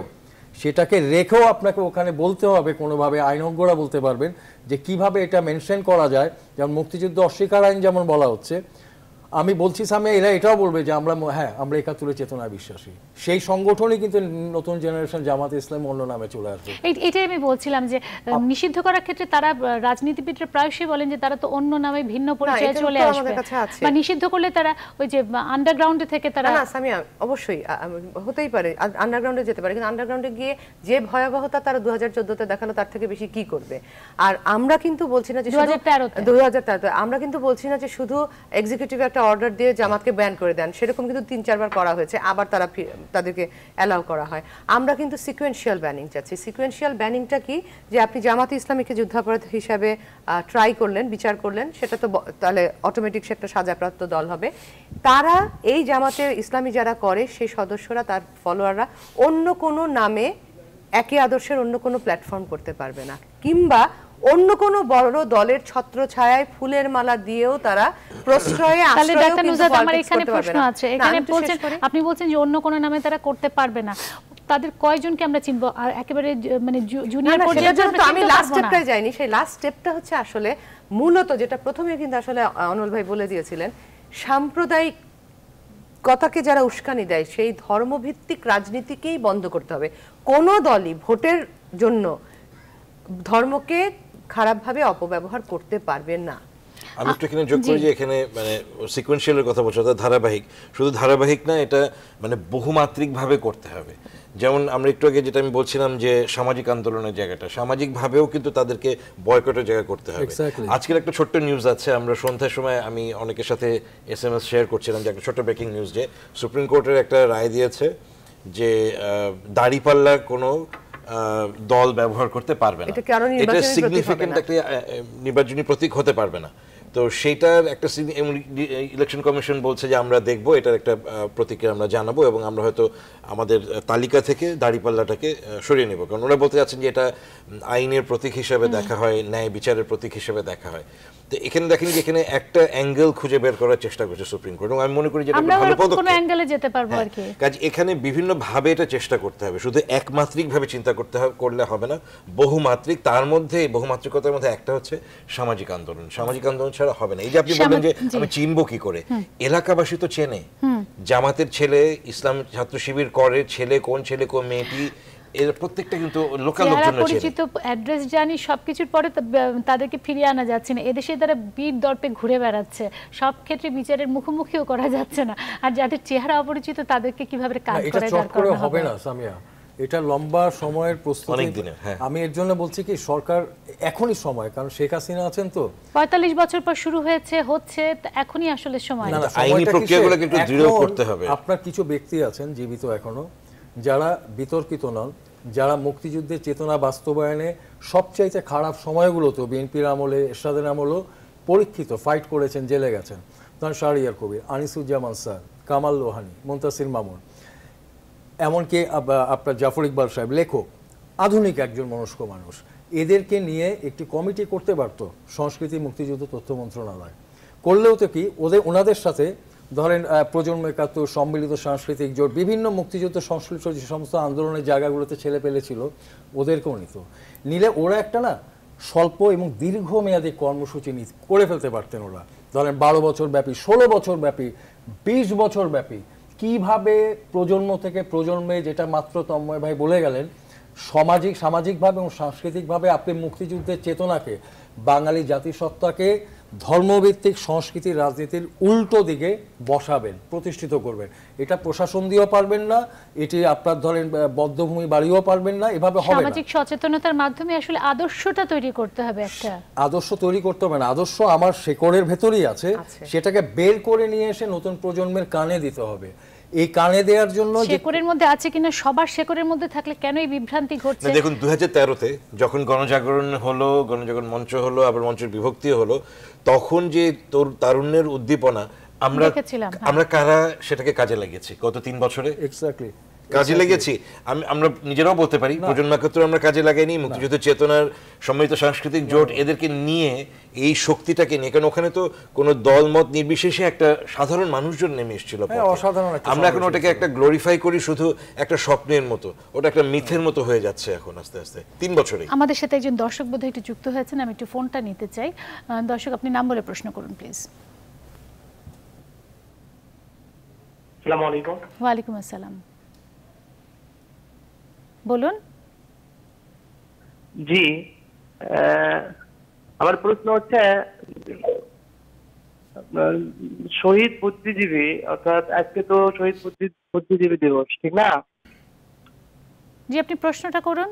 সেটাকে রেখেও আপনাকে ওখানে বলতে হবে, কোনোভাবে আইনজ্ঞরা বলতে পারবেন যে কিভাবে এটা মেনশন করা যায়। যেমন মুক্তিযুদ্ধ অস্বীকার আইন যেমন বলা হচ্ছে, আমি বলছি সামনে এরা এটাও বলবে যে আমরা আমরা ৭১ চেতনায় বিশ্বাসী। সেই সংগঠনই কিন্তু নতুন জেনারেশন জামাতে ইসলাম অন্য নামে চলে আসবে। এটাই আমি বলছিলাম যে নিষিদ্ধ করার ক্ষেত্রে তারা রাজনীতিবিদরা প্রায়শই বলেন যে তারা তো অন্য নামে ভিন্ন পরিচয়ে চলে আসবে, বা নিষিদ্ধ করলে তারা ওই যে আন্ডারগ্রাউন্ডে থেকে তারা। না সামিয়া, অবশ্যই হতেই পারে আন্ডারগ্রাউন্ডে যেতে পারে, কিন্তু আন্ডারগ্রাউন্ডে গিয়ে যে ভয়াবহতা তারা 2014-তে দেখালো তার থেকে বেশি কি করবে। আর আমরা কিন্তু বলছি না যে 2013 আমরা কিন্তু বলছি না যে শুধু এক্সিকিউটিভ একটা অর্ডার দিয়ে জামাতকে ব্যান করে দেন, সেরকম কিন্তু 3-4 বার করা হয়েছে, আবার তাদেরকে অ্যালাউ করা হয়। আমরা কিন্তু সিকোয়েন্সিয়াল ব্যানিং চাচ্ছি। সিকোয়েন্সিয়াল ব্যানিংটা কি, যে আপনি জামাতে ইসলামীকে যুদ্ধাপরাধ হিসাবে ট্রাই করলেন, বিচার করলেন, সেটা তো তাহলে অটোমেটিক সে একটা সাজাপ্রাপ্ত দল হবে। তারা এই জামাতে ইসলামী যারা করে সেই সদস্যরা, তার ফলোয়াররা অন্য কোনো নামে একই আদর্শের অন্য কোনো প্ল্যাটফর্ম করতে পারবে না, কিংবা অন্য কোনো বড় দলের ছত্রছায়ায় ফুলের মালা দিয়েও তারা প্রশ্রয়ে আশ্রয় কিন্তু আমার এখানে প্রশ্ন আছে। এখানে বলছেন, আপনি বলছেন যে অন্য কোনো নামে তারা করতে পারবে না, তাদের কয়জনকে আমরা চিনবো? আর একেবারে মানে জুনিয়র পর্যায়ে তো আমি লাস্ট স্টেপটাই যাইনি। সেই লাস্ট স্টেপটা হচ্ছে আসলে মূলত যেটা প্রথমে কিন্তু আসলে অনল ভাই বলে দিয়েছিলেন, সাম্প্রদায়িক কথাকে যারা উস্কানি দেয় সেই ধর্মভিত্তিক রাজনীতিকেই বন্ধ করতে হবে। কোন দলই ভোটের জন্য ধর্মকে খারাপভাবে অপব্যবহার করতে পারবে না। আমি একটু এখানে যোগ করি যে এখানে মানে সিকোয়েন্সিয়ালের কথা বলছো, অর্থাৎ ধারাবাহিক, শুধু ধারাবাহিক না, এটা মানে বহুমাত্রিকভাবে করতে হবে। যেমন আমরা একটু আগে যেটা আমি বলছিলাম যে সামাজিক আন্দোলনের জায়গাটা, সামাজিকভাবেও কিন্তু তাদেরকে বয়কটের জায়গা করতে হবে। আজকের একটা ছোট্ট নিউজ আছে, আমরা সন্ধ্যার সময় আমি অনেকের সাথে SMS শেয়ার করছিলাম যে একটা ছোট্ট ব্রেকিং নিউজ, যে সুপ্রিম কোর্টের একটা রায় দিয়েছে যে দাড়িপাল্লা কোনো দল ব্যবহার করতে পারবে না, এটা সিগনিফিকেন্ট একটা নির্বাচনী প্রতীক হতে পারবে না। তো সেইটার একটা ইলেকশন কমিশন বলছে যে আমরা দেখব, এটার একটা প্রতিক্রিয়া আমরা জানাবো, এবং আমরা হয়তো আমাদের তালিকা থেকে দাড়িপাল্লাটাকে সরিয়ে নেব, কারণ ওরা বলতে চাচ্ছেন যে এটা আইনের প্রতীক হিসেবে দেখা হয়, ন্যায় বিচারের প্রতীক হিসেবে দেখা হয়। তো এখানে দেখেন যে এখানে একটা অ্যাঙ্গেল খুঁজে বের করার চেষ্টা করছে সুপ্রিম কোর্ট, এবং আমি মনে করি যে এটা ভালো পদক্ষেপ। কোনো অ্যাঙ্গেলে যেতে পারবো আর কি। কাজ এখানে বিভিন্ন ভাবে এটা চেষ্টা করতে হবে, শুধু একমাত্রিক ভাবে চিন্তা করলে হবে না, বহুমাত্রিক। তার মধ্যে বহুমাত্রিকতার মধ্যে একটা হচ্ছে সামাজিক আন্দোলন। সামাজিক আন্দোলন ছাড়া হবে না। এই যে আপনি বললেন যে আমি চিনবো কি করে, এলাকাবাসী তো চেনে, জামাতের ছেলে ইসলাম ছাত্র শিবির করে, ছেলে কোন মেয়েটি, এর প্রত্যেকটা কিন্তু লোকাল লোকজন পরিচিত, অ্যাড্রেস জানি, সবকিছুর পরে তাদেরকে ফিরিয়ে আনা যাচ্ছে না। এদেশে তারা বীর দর্পে ঘুরে বেড়াচ্ছে, সব ক্ষেত্রে বিচারের মুখোমুখিও করা যাচ্ছে না। আর যাদের চেহারা অপরিচিত তাদেরকে কিভাবে কাজ করে দাঁড় করানো হবে না সামিয়া, এটা লম্বা সময়ের প্রস্তুতি। আমি এর জন্য বলছি কি সরকার এখনই সময়, কারণ শেখ হাসিনা আছেন তো 45 বছর পর শুরু হচ্ছে, এখনই আসলে সময়। আইনি প্রক্রিয়াগুলো কিন্তু দৃঢ় করতে হবে। আপনার কিছু ব্যক্তি আছেন জীবিত এখনো, যারা বিতর্কিত নন, যারা মুক্তিযুদ্ধের চেতনা বাস্তবায়নে সবচাইতে খারাপ সময়গুলোতে বিএনপির আমলে, এরশাদের আমলেও পরীক্ষিত, ফাইট করেছেন, জেলে গেছেন। তখন শাহরিয়ার কবির, আনিসুজ্জামান স্যার, কামাল লোহানী, মুনতাসির মামুন, এমনকি আপনার জাফর ইকবাল সাহেব, লেখক, আধুনিক একজন মনস্ক মানুষ। এদেরকে নিয়ে একটি কমিটি করতে পারত সংস্কৃতি মুক্তিযুদ্ধ তথ্য মন্ত্রণালয়। করলেও তো কি ওনাদের সাথে ধরেন প্রজন্ম একাত্তর, সম্মিলিত সাংস্কৃতিক জোট, বিভিন্ন মুক্তিযুদ্ধ সংশ্লিষ্ট যে সমস্ত আন্দোলনের জায়গাগুলোতে ছেলে পেলে ছিল ওদেরকেও নিলে ওরা একটা না স্বল্প এবং দীর্ঘমেয়াদী কর্মসূচি করে ফেলতে পারতেন। ওরা ধরেন 12 বছর ব্যাপী, 16 বছর ব্যাপী, 20 বছর ব্যাপী কিভাবে প্রজন্ম থেকে প্রজন্মে, যেটা মাত্র তন্ময় ভাই বলে গেলেন, সামাজিকভাবে এবং সাংস্কৃতিকভাবে আপনি মুক্তিযুদ্ধের চেতনাকে, বাঙালি জাতিসত্তাকে ধর্মভিত্তিক সংস্কৃতির রাজনীতির উল্টো দিকে বসাবেন, প্রতিষ্ঠিত করবেন। এটা প্রশাসন দিয়েও পারবেন না, এটি আপনার ধরেন বদ্ধভূমি বাড়িও পারবেন না, এভাবে হবে না। সামাজিক সচেতনতার মাধ্যমে আসলে আদর্শটা তৈরি করতে হবে, একটা আদর্শ তৈরি করতে হবে না, আদর্শ আমার শেকড়ের ভেতরেই আছে, সেটাকে বের করে নিয়ে এসে নতুন প্রজন্মের কানে দিতে হবে। এই কানে দেওয়ার জন্য শেকড়ের মধ্যে আছে কিনা, সবার শেকড়ের মধ্যে থাকলে কেন এই বিভ্রান্তি ঘটছে? দেখুন 2013-তে যখন গণজাগরণ হলো, গণজাগরণ মঞ্চ হলো, আবার মঞ্চের বিভক্তিও হলো, তখন যে তারুণ্যের উদ্দীপনা আমরা কারা সেটাকে কাজে লাগিয়েছি গত 3 বছরে। এক্স্যাক্টলি কাজে লেগেছি। আমরা নিজেরাও বলতে পারি প্রজন্ম একাত্তর আমরা কাজে লাগাইনি, মুক্তিযুদ্ধ চেতনার সম্মিলিত সাংস্কৃতিক জোট এদেরকে নিয়ে এই শক্তিটাকে নিয়ে, কারণ ওখানে তো কোনো দল মত নির্বিশেষে একটা সাধারণ মানুষজন নেমে এসেছিল। আমরা এখন ওটাকে একটা গ্লোরিফাই করি শুধু একটা স্বপ্নের মতো, ওটা একটা মিথের মতো হয়ে যাচ্ছে এখন আস্তে আস্তে 3 বছরে। আমাদের সাথে একজন দর্শক বোধহয় একটু যুক্ত হয়েছেন, আমি একটু ফোনটা নিতে চাই। দর্শক, আপনি নাম বলে প্রশ্ন করুন প্লিজ। আসসালামু আলাইকুম। ওয়ালাইকুম আসসালাম, বলুন। জি, আমার প্রশ্ন হচ্ছে শহীদ বুদ্ধিজীবী, অর্থাৎ আজকে তো শহীদ বুদ্ধিজীবী দিবস, ঠিক না? জি, আপনি প্রশ্নটা করুন।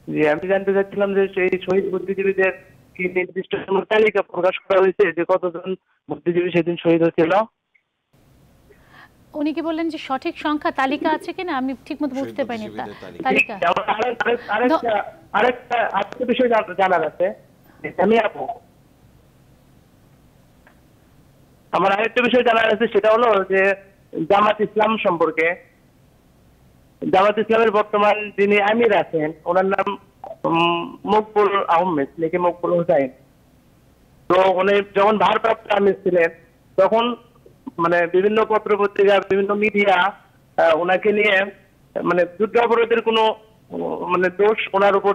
জি, আমি জানতে চাচ্ছিলাম যে সেই শহীদ বুদ্ধিজীবীদের কি নির্দিষ্ট কোনো তালিকা প্রকাশ করা হয়েছে যে কতজন বুদ্ধিজীবী সেদিন শহীদ হয়েছিল? উনি কি বললেন যে সঠিক সংখ্যা তালিকা আছে কিনা, আমি ঠিকমতো বুঝতে পারিনি। তালিকা আরেকটা বিষয় জানার আছে। আমার আরেকটা বিষয় জানার আছে, সেটা হলো যে জামাত ইসলাম সম্পর্কে। জামাত ইসলামের বর্তমান যিনি আমির আছেন ওনার নাম মকবুল আহমেদ, নাকি মকবুল হোসাইন। তো উনি যখন ভারপ্রাপ্ত আমির ছিলেন তখন মানে বিভিন্ন পত্র পত্রিকা, বিভিন্ন মিডিয়া ওনাকে নিয়ে মানে যুদ্ধাপরাধের কোনো মানে দোষ ওনার উপর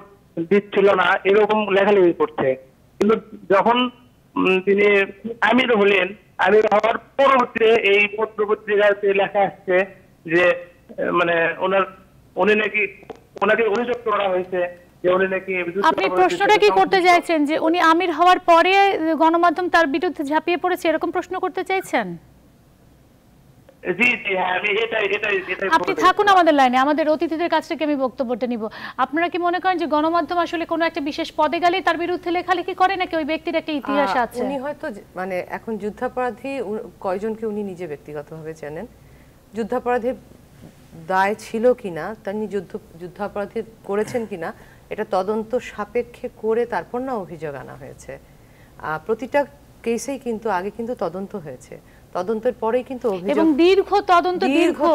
দিচ্ছিল না, এরকম লেখালেখি করছে। কিন্তু যখন তিনি আমির হলেন, আমির হওয়ার পরবর্তীতে এই পত্র পত্রিকাতে লেখা আসছে যে মানে উনি নাকি ওনাকে অভিযোগ করা হয়েছে যে উনি নাকি। আপনি প্রশ্নটা কি করতে চাইছেন যে উনি আমির হওয়ার পরে গণমাধ্যম তার বিরুদ্ধে ঝাঁপিয়ে পড়েছে, এরকম প্রশ্ন করতে চাইছেন? জি জি, আমি এটাই। আপনি থাকুন আমাদের লাইনে, আমাদের অতিথিদের কাছ থেকে আমি বক্তব্যটা নিব। আপনারা কি মনে করেন যে গণমাধ্যম আসলে কোনো একটা বিশেষ পদে গেলে তার বিরুদ্ধে লেখালেখি করে, নাকি ওই ব্যক্তির একটা ইতিহাস আছে? উনি হয়তো মানে এখন যুদ্ধাপরাধী কয়জনকে উনি নিজে ব্যক্তিগতভাবে জানেন, যুদ্ধাপরাধীর দায় ছিল কিনা, তিনি যুদ্ধাপরাধী করেছেন কিনা এটা তদন্ত সাপেক্ষে করে তারপর না অভিযোগ আনা হয়েছে। প্রতিটা কেসেই কিন্তু আগে কিন্তু তদন্ত হয়েছে, তদন্তের পরেই কিন্তু অভিযোগ, এবং দীর্ঘ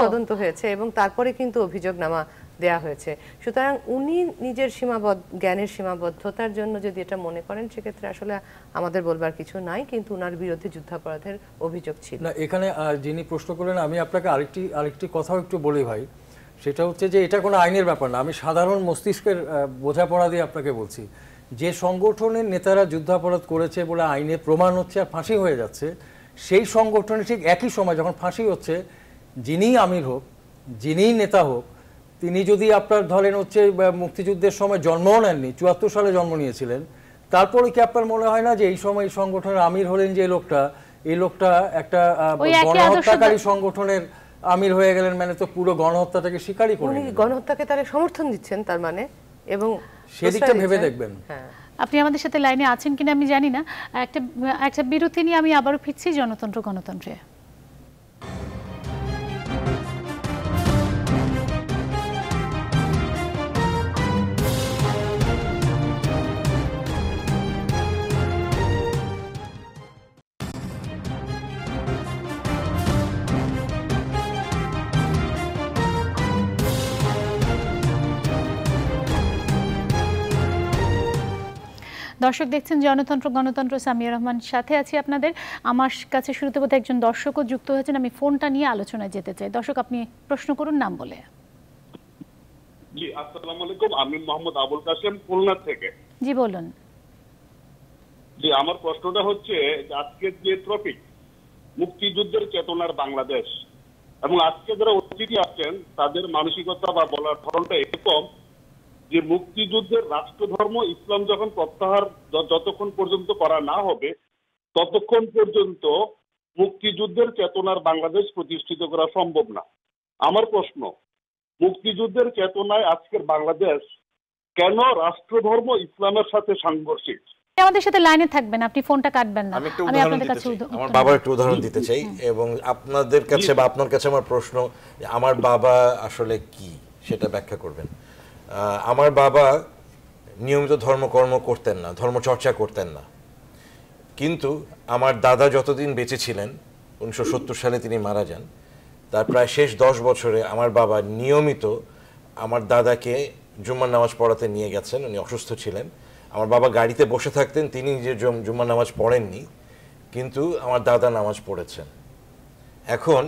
তদন্ত হয়েছে এবং তারপরে কিন্তু অভিযোগনামা দেয়া হয়েছে। সুতরাং উনি নিজের জ্ঞানের সীমাবদ্ধতার জন্য যদি এটা মনে করেন, সেক্ষেত্রে আসলে আমাদের বলবার কিছু নাই, কিন্তু ওনার বিরুদ্ধে যুদ্ধাপরাধের অভিযোগ ছিল না। এখানে যিনি প্রশ্ন করলেন, আমি আপনাকে আরেকটি কথাও একটু বলি ভাই, সেটা হচ্ছে যে এটা কোনো আইনের ব্যাপার না, আমি সাধারণ মস্তিষ্কের বোঝাপড়া দিয়ে আপনাকে বলছি। যে সংগঠনের নেতারা যুদ্ধাপরাধ করেছে বলে আইনে প্রমাণ হচ্ছে আর ফাঁসি হয়ে যাচ্ছে, সেই সংগঠনে ঠিক একই সময় যখন ফাঁসি হচ্ছে, যিনিই আমির হোক, যিনিই নেতা হোক, তিনি যদি আপনার ধরেন হচ্ছে মুক্তিযুদ্ধের সময় জন্মও নেননি, 74 সালে জন্ম নিয়েছিলেন, তারপরে কি আপনার মনে হয় না যে এই সময় এই সংগঠনের আমির হলেন যে এই লোকটা একটা গণহত্যাকারী সংগঠনের আমির হয়ে গেলেন, মানে তো পুরো গণহত্যাটাকে স্বীকারই করলেন, উনি গণহত্যাকে তারা সমর্থন দিচ্ছেন তার মানে, এবং সেদিকটা ভেবে দেখবেন। হ্যাঁ, আপনি আমাদের সাথে লাইনে আছেন কিনা আমি জানি না। একটা বিরতি নিয়ে আমি আবারও ফিরছি জনতন্ত্র গণতন্ত্রে। দর্শক দেখছেন জনতন্ত্র গণতন্ত্র, সামিয়া রহমান সাথে আছি আপনাদের। আমার কাছে শুরুতে বোধহয় একজন দর্শকও যুক্ত হয়েছেন, আমি ফোনটা নিয়ে আলোচনায় যেতে চাই। দর্শক, আপনি প্রশ্ন করুন নাম বলে। জি, আসসালামু আলাইকুম, আমি মোহাম্মদ আবুল কাসেম, খুলনা থেকে। জি বলুন। জি, আমার প্রশ্নটা হচ্ছে আজকের যে টপিক মুক্তিযুদ্ধের চেতনার বাংলাদেশ, এবং আজকে যারা অতিথি আছেন তাদের মানসিকতা বা বলার ধরনটা এরকম যে মুক্তিযুদ্ধের রাষ্ট্রধর্ম ইসলাম যখন প্রত্যাহার যতক্ষণ পর্যন্ত করা না হবে ততক্ষণ পর্যন্ত মুক্তিযুদ্ধের চেতনার বাংলাদেশ প্রতিষ্ঠিত করা সম্ভব না। আমার প্রশ্ন, মুক্তিযুদ্ধের চেতনায় আজকের বাংলাদেশ কেন রাষ্ট্রধর্ম ইসলামের সাথে সাংঘর্ষিক? আমাদের সাথে লাইনে থাকবেন, আপনি ফোনটা কাটবেন না। আমি আপনাদের কাছে আমার বাবার একটু উদাহরণ দিতে চাই, এবং আপনাদের কাছে বা আপনার কাছে আমার প্রশ্ন, আমার বাবা আসলে কি সেটা ব্যাখ্যা করবেন। আমার বাবা নিয়মিত ধর্মকর্ম করতেন না, ধর্মচর্চা করতেন না, কিন্তু আমার দাদা যতদিন বেঁচে ছিলেন, 1970 সালে তিনি মারা যান, তার প্রায় শেষ 10 বছরে আমার বাবা নিয়মিত আমার দাদাকে জুম্মার নামাজ পড়াতে নিয়ে গেছেন। উনি অসুস্থ ছিলেন, আমার বাবা গাড়িতে বসে থাকতেন, তিনি যে জুম্মার নামাজ পড়েননি, কিন্তু আমার দাদা নামাজ পড়েছেন। এখন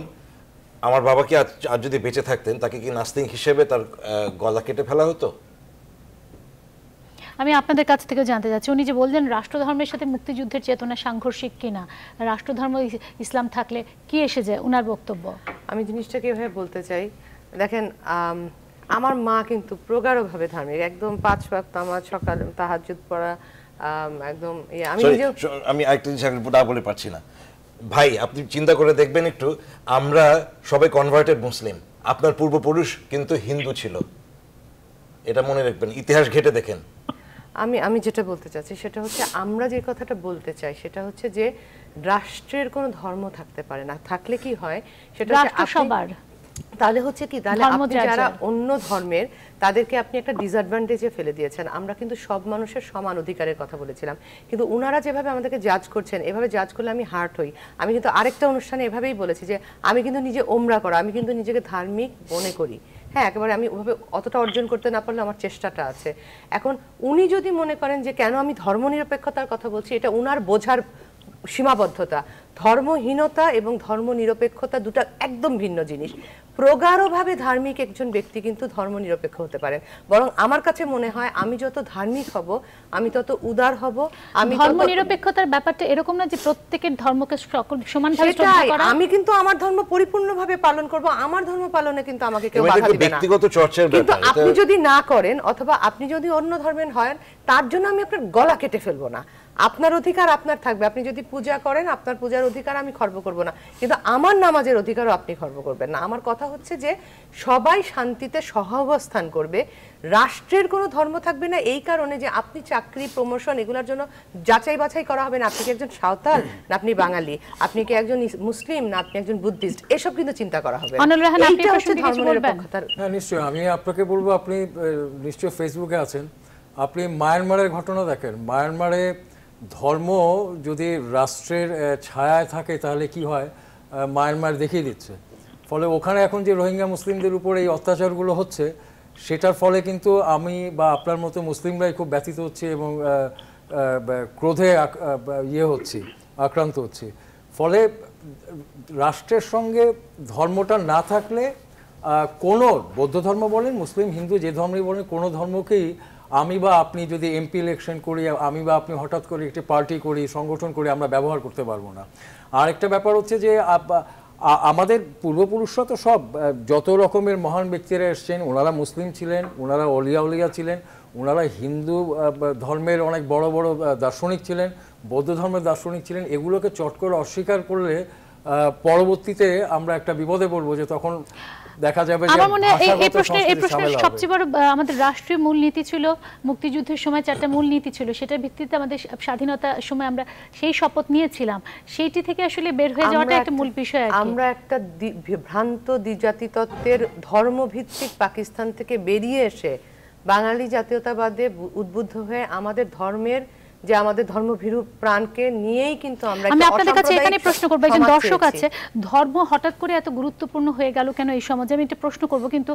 আমার বাবাকে আজ যদি বেঁচে থাকতেন, তাকে কি নাস্তিক হিসেবে তার গলা কেটে ফেলা হতো? আমি আপনাদের কাছ থেকে জানতে চাচ্ছি, উনি যে বললেন রাষ্ট্রধর্মের সাথে মুক্তিযুদ্ধের চেতনা সাংঘর্ষিক কিনা, রাষ্ট্রধর্ম ইসলাম থাকলে কি এসে যায়, ওনার বক্তব্য। আমি জিনিসটাকে এভাবে বলতে চাই, দেখেন আমার মা কিন্তু প্রগাঢ়ভাবে ধার্মিক, একদম 5 ওয়াক্ত নামাজ, সকাল তাহাজ্জুদ পড়া, একদম আমি আরেকটা জিনিস না বলে পারছি না ভাই, আপনি চিন্তা করে দেখবেন একটু, আমরা সবাই কনভার্টেড মুসলিম, আপনার পূর্বপুরুষ কিন্তু হিন্দু ছিল, এটা মনে রাখবেন, ইতিহাস ঘেটে দেখেন। আমি যেটা বলতে চাচ্ছি সেটা হচ্ছে, আমরা যে কথাটা বলতে চাই সেটা হচ্ছে যে রাষ্ট্রের কোনো ধর্ম থাকতে পারে না, থাকলে কি হয় সেটা সবার, তাহলে হচ্ছে কি, তাহলে আপনি যারা অন্য ধর্মের তাদেরকে আপনি একটা ডিসঅ্যাডভান্টেজে ফেলে দিয়েছেন। আমরা কিন্তু সব মানুষের সমান অধিকারের কথা বলেছিলাম, কিন্তু ওনারা যেভাবে আমাদেরকে জাজ করছেন, এভাবে জাজ করলে আমি হার্ট হই। আমি কিন্তু আরেকটা অনুষ্ঠানে এভাবেই বলেছি যে আমি কিন্তু নিজে ওমরা করা, আমি কিন্তু নিজেকে ধার্মিক মনে করি। হ্যাঁ, একেবারে আমি ওভাবে অতটা অর্জন করতে না পারলে আমার চেষ্টাটা আছে। এখন উনি যদি মনে করেন যে কেন আমি ধর্মনিরপেক্ষতার কথা বলছি, এটা উনার বোঝার সীমাবদ্ধতা। ধর্মহীনতা এবং ধর্মনিরপেক্ষতা দুটো একদম ভিন্ন জিনিস। প্রগাঢ়ভাবে ধার্মিক একজন ব্যক্তি কিন্তু ধর্মনিরপেক্ষ হতে পারেন, বরং আমার কাছে মনে হয় আমি যত ধার্মিক হব, আমি তত উদার হব। আমি ধর্মনিরপেক্ষতার ব্যাপারটা এরকম না যে প্রত্যেকের ধর্মকে সমানভাবে শ্রদ্ধা করা। আমি কিন্তু আমার ধর্ম পরিপূর্ণভাবে পালন করব, আমার ধর্ম পালনে কিন্তু আমাকে কেউ বাধা দিবে না। ব্যক্তিগত চর্চার ব্যাপার। কিন্তু আপনি যদি না করেন, অথবা আপনি যদি অন্য ধর্মের হয়, তার জন্য আমি আপনার গলা কেটে ফেলবো না। আপনার অধিকার আপনার থাকবে, আপনি যদি পূজা করেন আপনার পূজার অধিকার আমি খর্ব করব না, কিন্তু আমার নামাজের অধিকারও আপনি খর্ব করবেন না। আমার কথা হচ্ছে যে সবাই শান্তিতে সহাবস্থান করবে, রাষ্ট্রের কোনো ধর্ম থাকবে না এই কারণে যে আপনি চাকরি, প্রমোশন এগুলোর জন্য যাচাই বাছাই করা হবে না, আপনি কি একজন সাঁওতাল না আপনি বাঙালি, আপনি কি একজন মুসলিম না আপনি একজন বুদ্ধিস্ট, এসব কিন্তু চিন্তা করা হবে। হ্যাঁ নিশ্চয়ই, আমি আপনাকে বলবো, আপনি নিশ্চয়ই ফেসবুকে আছেন, আপনি মায়ানমারের ঘটনা দেখেন। মায়ানমারে ধর্ম যদি রাষ্ট্রের ছায়ায় থাকে তাহলে কি হয়, মায়ানমার দেখিয়ে দিচ্ছে। ফলে ওখানে এখন যে রোহিঙ্গা মুসলিমদের উপর এই অত্যাচারগুলো হচ্ছে, সেটার ফলে কিন্তু আমি বা আপনার মতো মুসলিমরাই খুব ব্যথিত হচ্ছে এবং ক্রোধে আক্রান্ত হচ্ছি। ফলে রাষ্ট্রের সঙ্গে ধর্মটা না থাকলে কোনো বৌদ্ধ ধর্ম বলেন, মুসলিম, হিন্দু, যে ধর্মই বলেন, কোনো ধর্মকেই আমি বা আপনি যদি এমপি ইলেকশন করি, আমি বা আপনি হঠাৎ করে একটি পার্টি করি, সংগঠন করি, আমরা ব্যবহার করতে পারবো না। আরেকটা ব্যাপার হচ্ছে যে আমাদের পূর্বপুরুষরা তো সব যত রকমের মহান ব্যক্তিরা এসছেন, ওনারা মুসলিম ছিলেন, ওনারা অলিয়া ছিলেন, ওনারা হিন্দু ধর্মের অনেক বড় বড় দার্শনিক ছিলেন, বৌদ্ধ ধর্মের দার্শনিক ছিলেন। এগুলোকে চট করে অস্বীকার করলে পরবর্তীতে আমরা একটা বিপদে পড়বো, যে তখন দেখা যাবে যে আমার মনে হয় এই প্রশ্নের সবচেয়ে বড় আমাদের রাষ্ট্রীয় মূলনীতি ছিল, মুক্তিযুদ্ধের সময় 4টা মূলনীতি ছিল, সেটার ভিত্তিতে আমাদের স্বাধীনতার সময় আমরা সেই শপথ নিয়েছিলাম, সেইটি থেকে আসলে বের হয়ে যাওয়াটা একটা মূল বিষয়। আমরা একটা ভ্রান্ত দ্বিজাতি তত্ত্বের ধর্মভিত্তিক পাকিস্তান থেকে বেরিয়ে এসে বাঙালি জাতীয়তাবাদে উদ্বুদ্ধ হয়ে আমাদের ধর্মের যে আমাদের ধর্মভীরু প্রাণকে নিয়েই কিন্তু আমরা আমি আপনাদের কাছে এখানে প্রশ্ন করব, একজন দর্শক আছে, ধর্ম হঠাৎ করে এত গুরুত্বপূর্ণ হয়ে গেল কেন এই সমাজে, আমি একটা প্রশ্ন করব, কিন্তু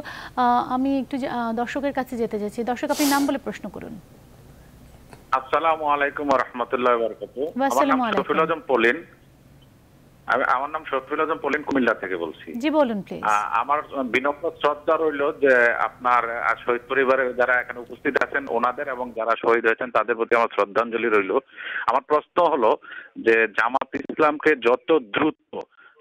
আমি একটু দর্শকের কাছে যেতে যাচ্ছি। দর্শক, আপনি নাম বলে প্রশ্ন করুন। আসসালামু আলাইকুম ওয়া রাহমাতুল্লাহি ওয়া বারাকাতুহু। আমার নাম শফিউল আজম পলিন, কুমিল্লা থেকে বলছি। জি বলুন প্লিজ। আমার বিনম্র শ্রদ্ধা রইল যে আপনার শহীদ পরিবারের যারা এখানে উপস্থিত আছেন ওনাদের এবং যারা শহীদ হয়েছেন তাদের প্রতি আমার শ্রদ্ধাঞ্জলি রইল। আমার প্রশ্ন হলো যে জামাত ইসলামকে যত দ্রুত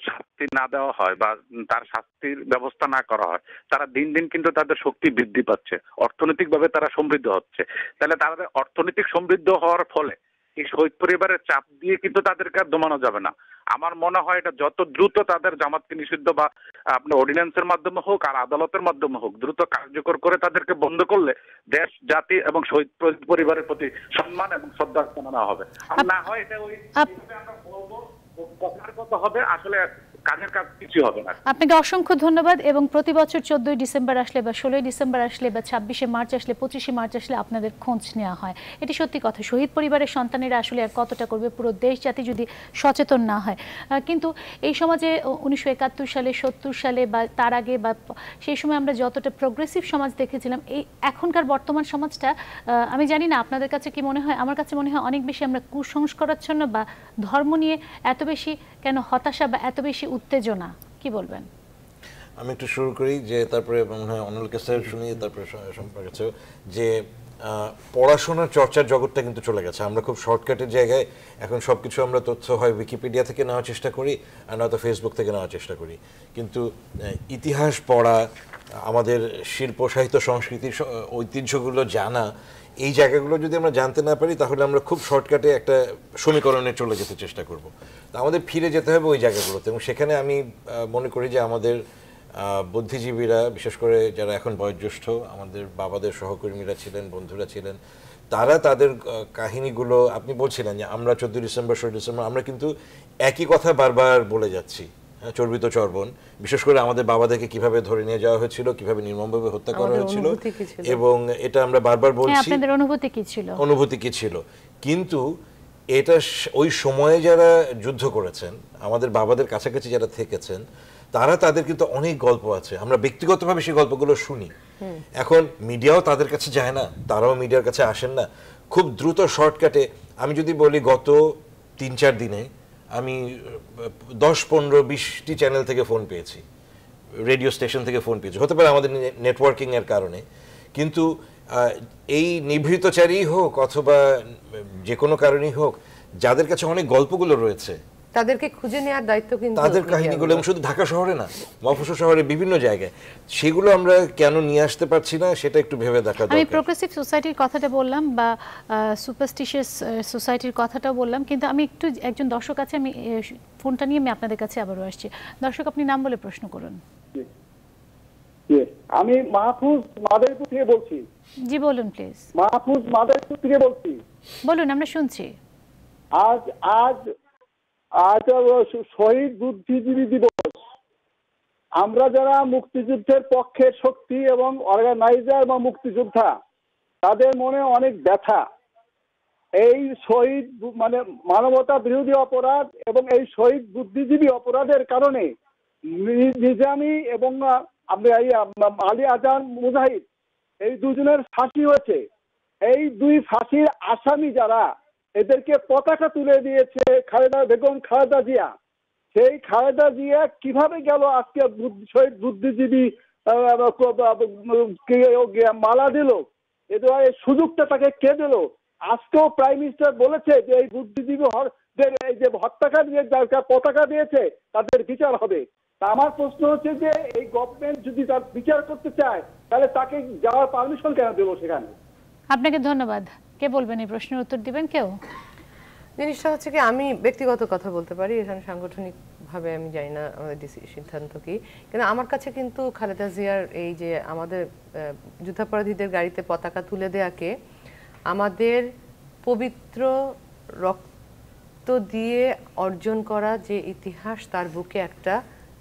শাস্তি না দেওয়া হয় বা তার শাস্তির ব্যবস্থা না করা হয়, তারা দিন দিন কিন্তু তাদের শক্তি বৃদ্ধি পাচ্ছে, অর্থনৈতিকভাবে তারা সমৃদ্ধ হচ্ছে। তাহলে তাদের অর্থনৈতিক সমৃদ্ধ হওয়ার ফলে এই শহীদ পরিবারের চাপ দিয়ে কিন্তু তাদেরকে আর দমানো যাবে না। আমার মনে হয় এটা যত দ্রুত তাদের জামাতকে নিষিদ্ধ বা আপনার অর্ডিন্যান্সের মাধ্যমে হোক আর আদালতের মাধ্যমে হোক দ্রুত কার্যকর করে তাদেরকে বন্ধ করলে দেশ, জাতি এবং শহীদ পরিবারের প্রতি সম্মান এবং শ্রদ্ধা জানানো হবে। আর না হয় এটা ওই আমরা বলবো কথার কথা হবে, আসলে কাজের কাজ কিছু হবে না। আপনাকে অসংখ্য ধন্যবাদ। এবং প্রতি বছর 14ই ডিসেম্বর আসলে বা 16ই ডিসেম্বর আসলে বা 26শে মার্চ আসলে 25শে মার্চ আসলে আপনাদের খোঁজ নেওয়া হয়, এটি সত্যি কথা। শহীদ পরিবারের সন্তানেরা আসলে আর কতটা করবে, পুরো দেশ জাতি যদি সচেতন না হয়। কিন্তু এই সমাজে 1971 সালে 70 সালে বা তার আগে বা সেই সময় আমরা যতটা প্রোগ্রেসিভ সমাজ দেখেছিলাম, এই এখনকার বর্তমান সমাজটা আমি জানি না আপনাদের কাছে কি মনে হয়, আমার কাছে মনে হয় অনেক বেশি আমরা কুসংস্কারাচ্ছন্ন বা ধর্ম নিয়ে এত বেশি কেন হতাশা বা এত বেশি উত্তেজনা, কি বলবেন? আমি একটু শুরু করি, যে তারপরে মনে হয় অনিল কাছে শুনি, তারপরে সম্পর্কে যে পড়াশোনার চর্চার জগৎটা কিন্তু চলে গেছে। আমরা খুব শর্টকাটের জায়গায় এখন সব কিছু আমরা তথ্য হয় উইকিপিডিয়া থেকে নেওয়ার চেষ্টা করি, আর নয়তো ফেসবুক থেকে নেওয়ার চেষ্টা করি। কিন্তু ইতিহাস পড়া, আমাদের শিল্প সাহিত্য সংস্কৃতির ঐতিহ্যগুলো জানা, এই জায়গাগুলো যদি আমরা জানতে না পারি, তাহলে আমরা খুব শর্টকাটে একটা সমীকরণে চলে যেতে চেষ্টা করব। তো আমাদের ফিরে যেতে হবে ওই জায়গাগুলোতে, এবং সেখানে আমি মনে করি যে আমাদের বুদ্ধিজীবীরা, বিশেষ করে যারা এখন বয়োজ্যেষ্ঠ, আমাদের বাবাদের সহকর্মীরা ছিলেন, বন্ধুরা ছিলেন, তারা তাদের কাহিনীগুলো, আপনি বলছিলেন যে আমরা 14 ডিসেম্বর 16 ডিসেম্বর আমরা কিন্তু একই কথা বারবার বলে যাচ্ছি, চর্বিত চর্বণ, বিশেষ করে আমাদের বাবাদেরকে কিভাবে ধরে নিয়ে যাওয়া হয়েছিল, কিভাবে নির্মমভাবে হত্যা করা হয়েছিল, এবং এটা আমরা বারবার বলছি। আপনাদের অনুভূতি কি ছিল? অনুভূতি কি ছিল? কিন্তু এটা ওই সময়ে যারা যুদ্ধ করেছেন, আমাদের বাবাদের কাছাকাছি যারা থেকেছেন, তারা, তাদের কিন্তু অনেক গল্প আছে, আমরা ব্যক্তিগতভাবে সেই গল্পগুলো শুনি। এখন মিডিয়াও তাদের কাছে যায় না, তারাও মিডিয়ার কাছে আসেন না। খুব দ্রুত শর্টকাটে আমি যদি বলি, গত 3-4 দিনে আমি 10-15-20টি চ্যানেল থেকে ফোন পেয়েছি, রেডিও স্টেশন থেকে ফোন পেয়েছি, হতে পারে আমাদের নেটওয়ার্কিং এর কারণে। কিন্তু এই নিভৃতচারী হোক অথবা যে কোনো কারণেই হোক, যাদের কাছে অনেক গল্পগুলো রয়েছে, তাদেরকে খুঁজে নেওয়ার দায়িত্ব কিন্তু তাদের কাহিনীগুলো, এবং শুধু ঢাকা শহরে না, মফস্বল শহরে বিভিন্ন জায়গায়, সেগুলো আমরা কেন নিয়ে আসতে পারছি না, সেটা একটু ভেবে দেখা দরকার। আমি প্রোগ্রেসিভ সোসাইটির কথাটা বললাম বা সুপারস্টিশিয়াস সোসাইটির কথাটাও বললাম, কিন্তু আমি একটু একজন দর্শক আছে, আমি ফোনটা নিয়ে আমি আপনাদের কাছে আবারও আসছি। দর্শক, আপনি নাম বলে প্রশ্ন করুন। আমি মাহফুজ মাদারীপুর থেকে বলছি। জি বলুন প্লিজ। মাহফুজ মাদারীপুর থেকে বলছি। বলুন, আমরা শুনছি। আজ আজ আজ শহীদ বুদ্ধিজীবী দিবস। আমরা যারা মুক্তিযুদ্ধের পক্ষের শক্তি এবং অর্গানাইজার বা মুক্তিযোদ্ধা, তাদের মনে অনেক ব্যথা। এই শহীদ মানে মানবতা বিরোধী অপরাধ এবং এই শহীদ বুদ্ধিজীবী অপরাধের কারণে নিজামী এবং আলী আজহার মুজাহিদ, এই দুজনের ফাঁসি হয়েছে। এই দুই ফাঁসির আসামি যারা, এদেরকে পতাকা তুলে দিয়েছে খালেদা বেগম খালেদা জিয়া। সেই খালেদা জিয়া কিভাবে গেল আজকে শহীদ বুদ্ধিজীবী মালা দিল, এই সুযোগটা তাকে কে দিল? আজকেও প্রাইম মিনিস্টার বলেছে যে এই বুদ্ধিজীবী এই যে হত্যাকারী পতাকা দিয়েছে তাদের বিচার হবে। তা আমার প্রশ্ন হচ্ছে যে এই গভর্নমেন্ট যদি তার বিচার করতে চায়, তাহলে তাকে যাওয়ার পারমিশন কেন দেবো সেখানে? আপনাকে ধন্যবাদ। কে বলবেন এই প্রশ্নের উত্তর দিবেন কেউ? জিনিসটা হচ্ছে কি, আমি ব্যক্তিগত কথা বলতে পারি, এখানে সাংগঠনিকভাবে আমি জানি না আমাদের সিদ্ধান্ত কি, কিন্তু আমার কাছে কিন্তু খালেদা জিয়ার এই যে আমাদের যুদ্ধাপরাধীদের গাড়িতে পতাকা তুলে দেয়াকে আমাদের পবিত্র রক্ত দিয়ে অর্জন করা যে ইতিহাস, তার বুকে একটা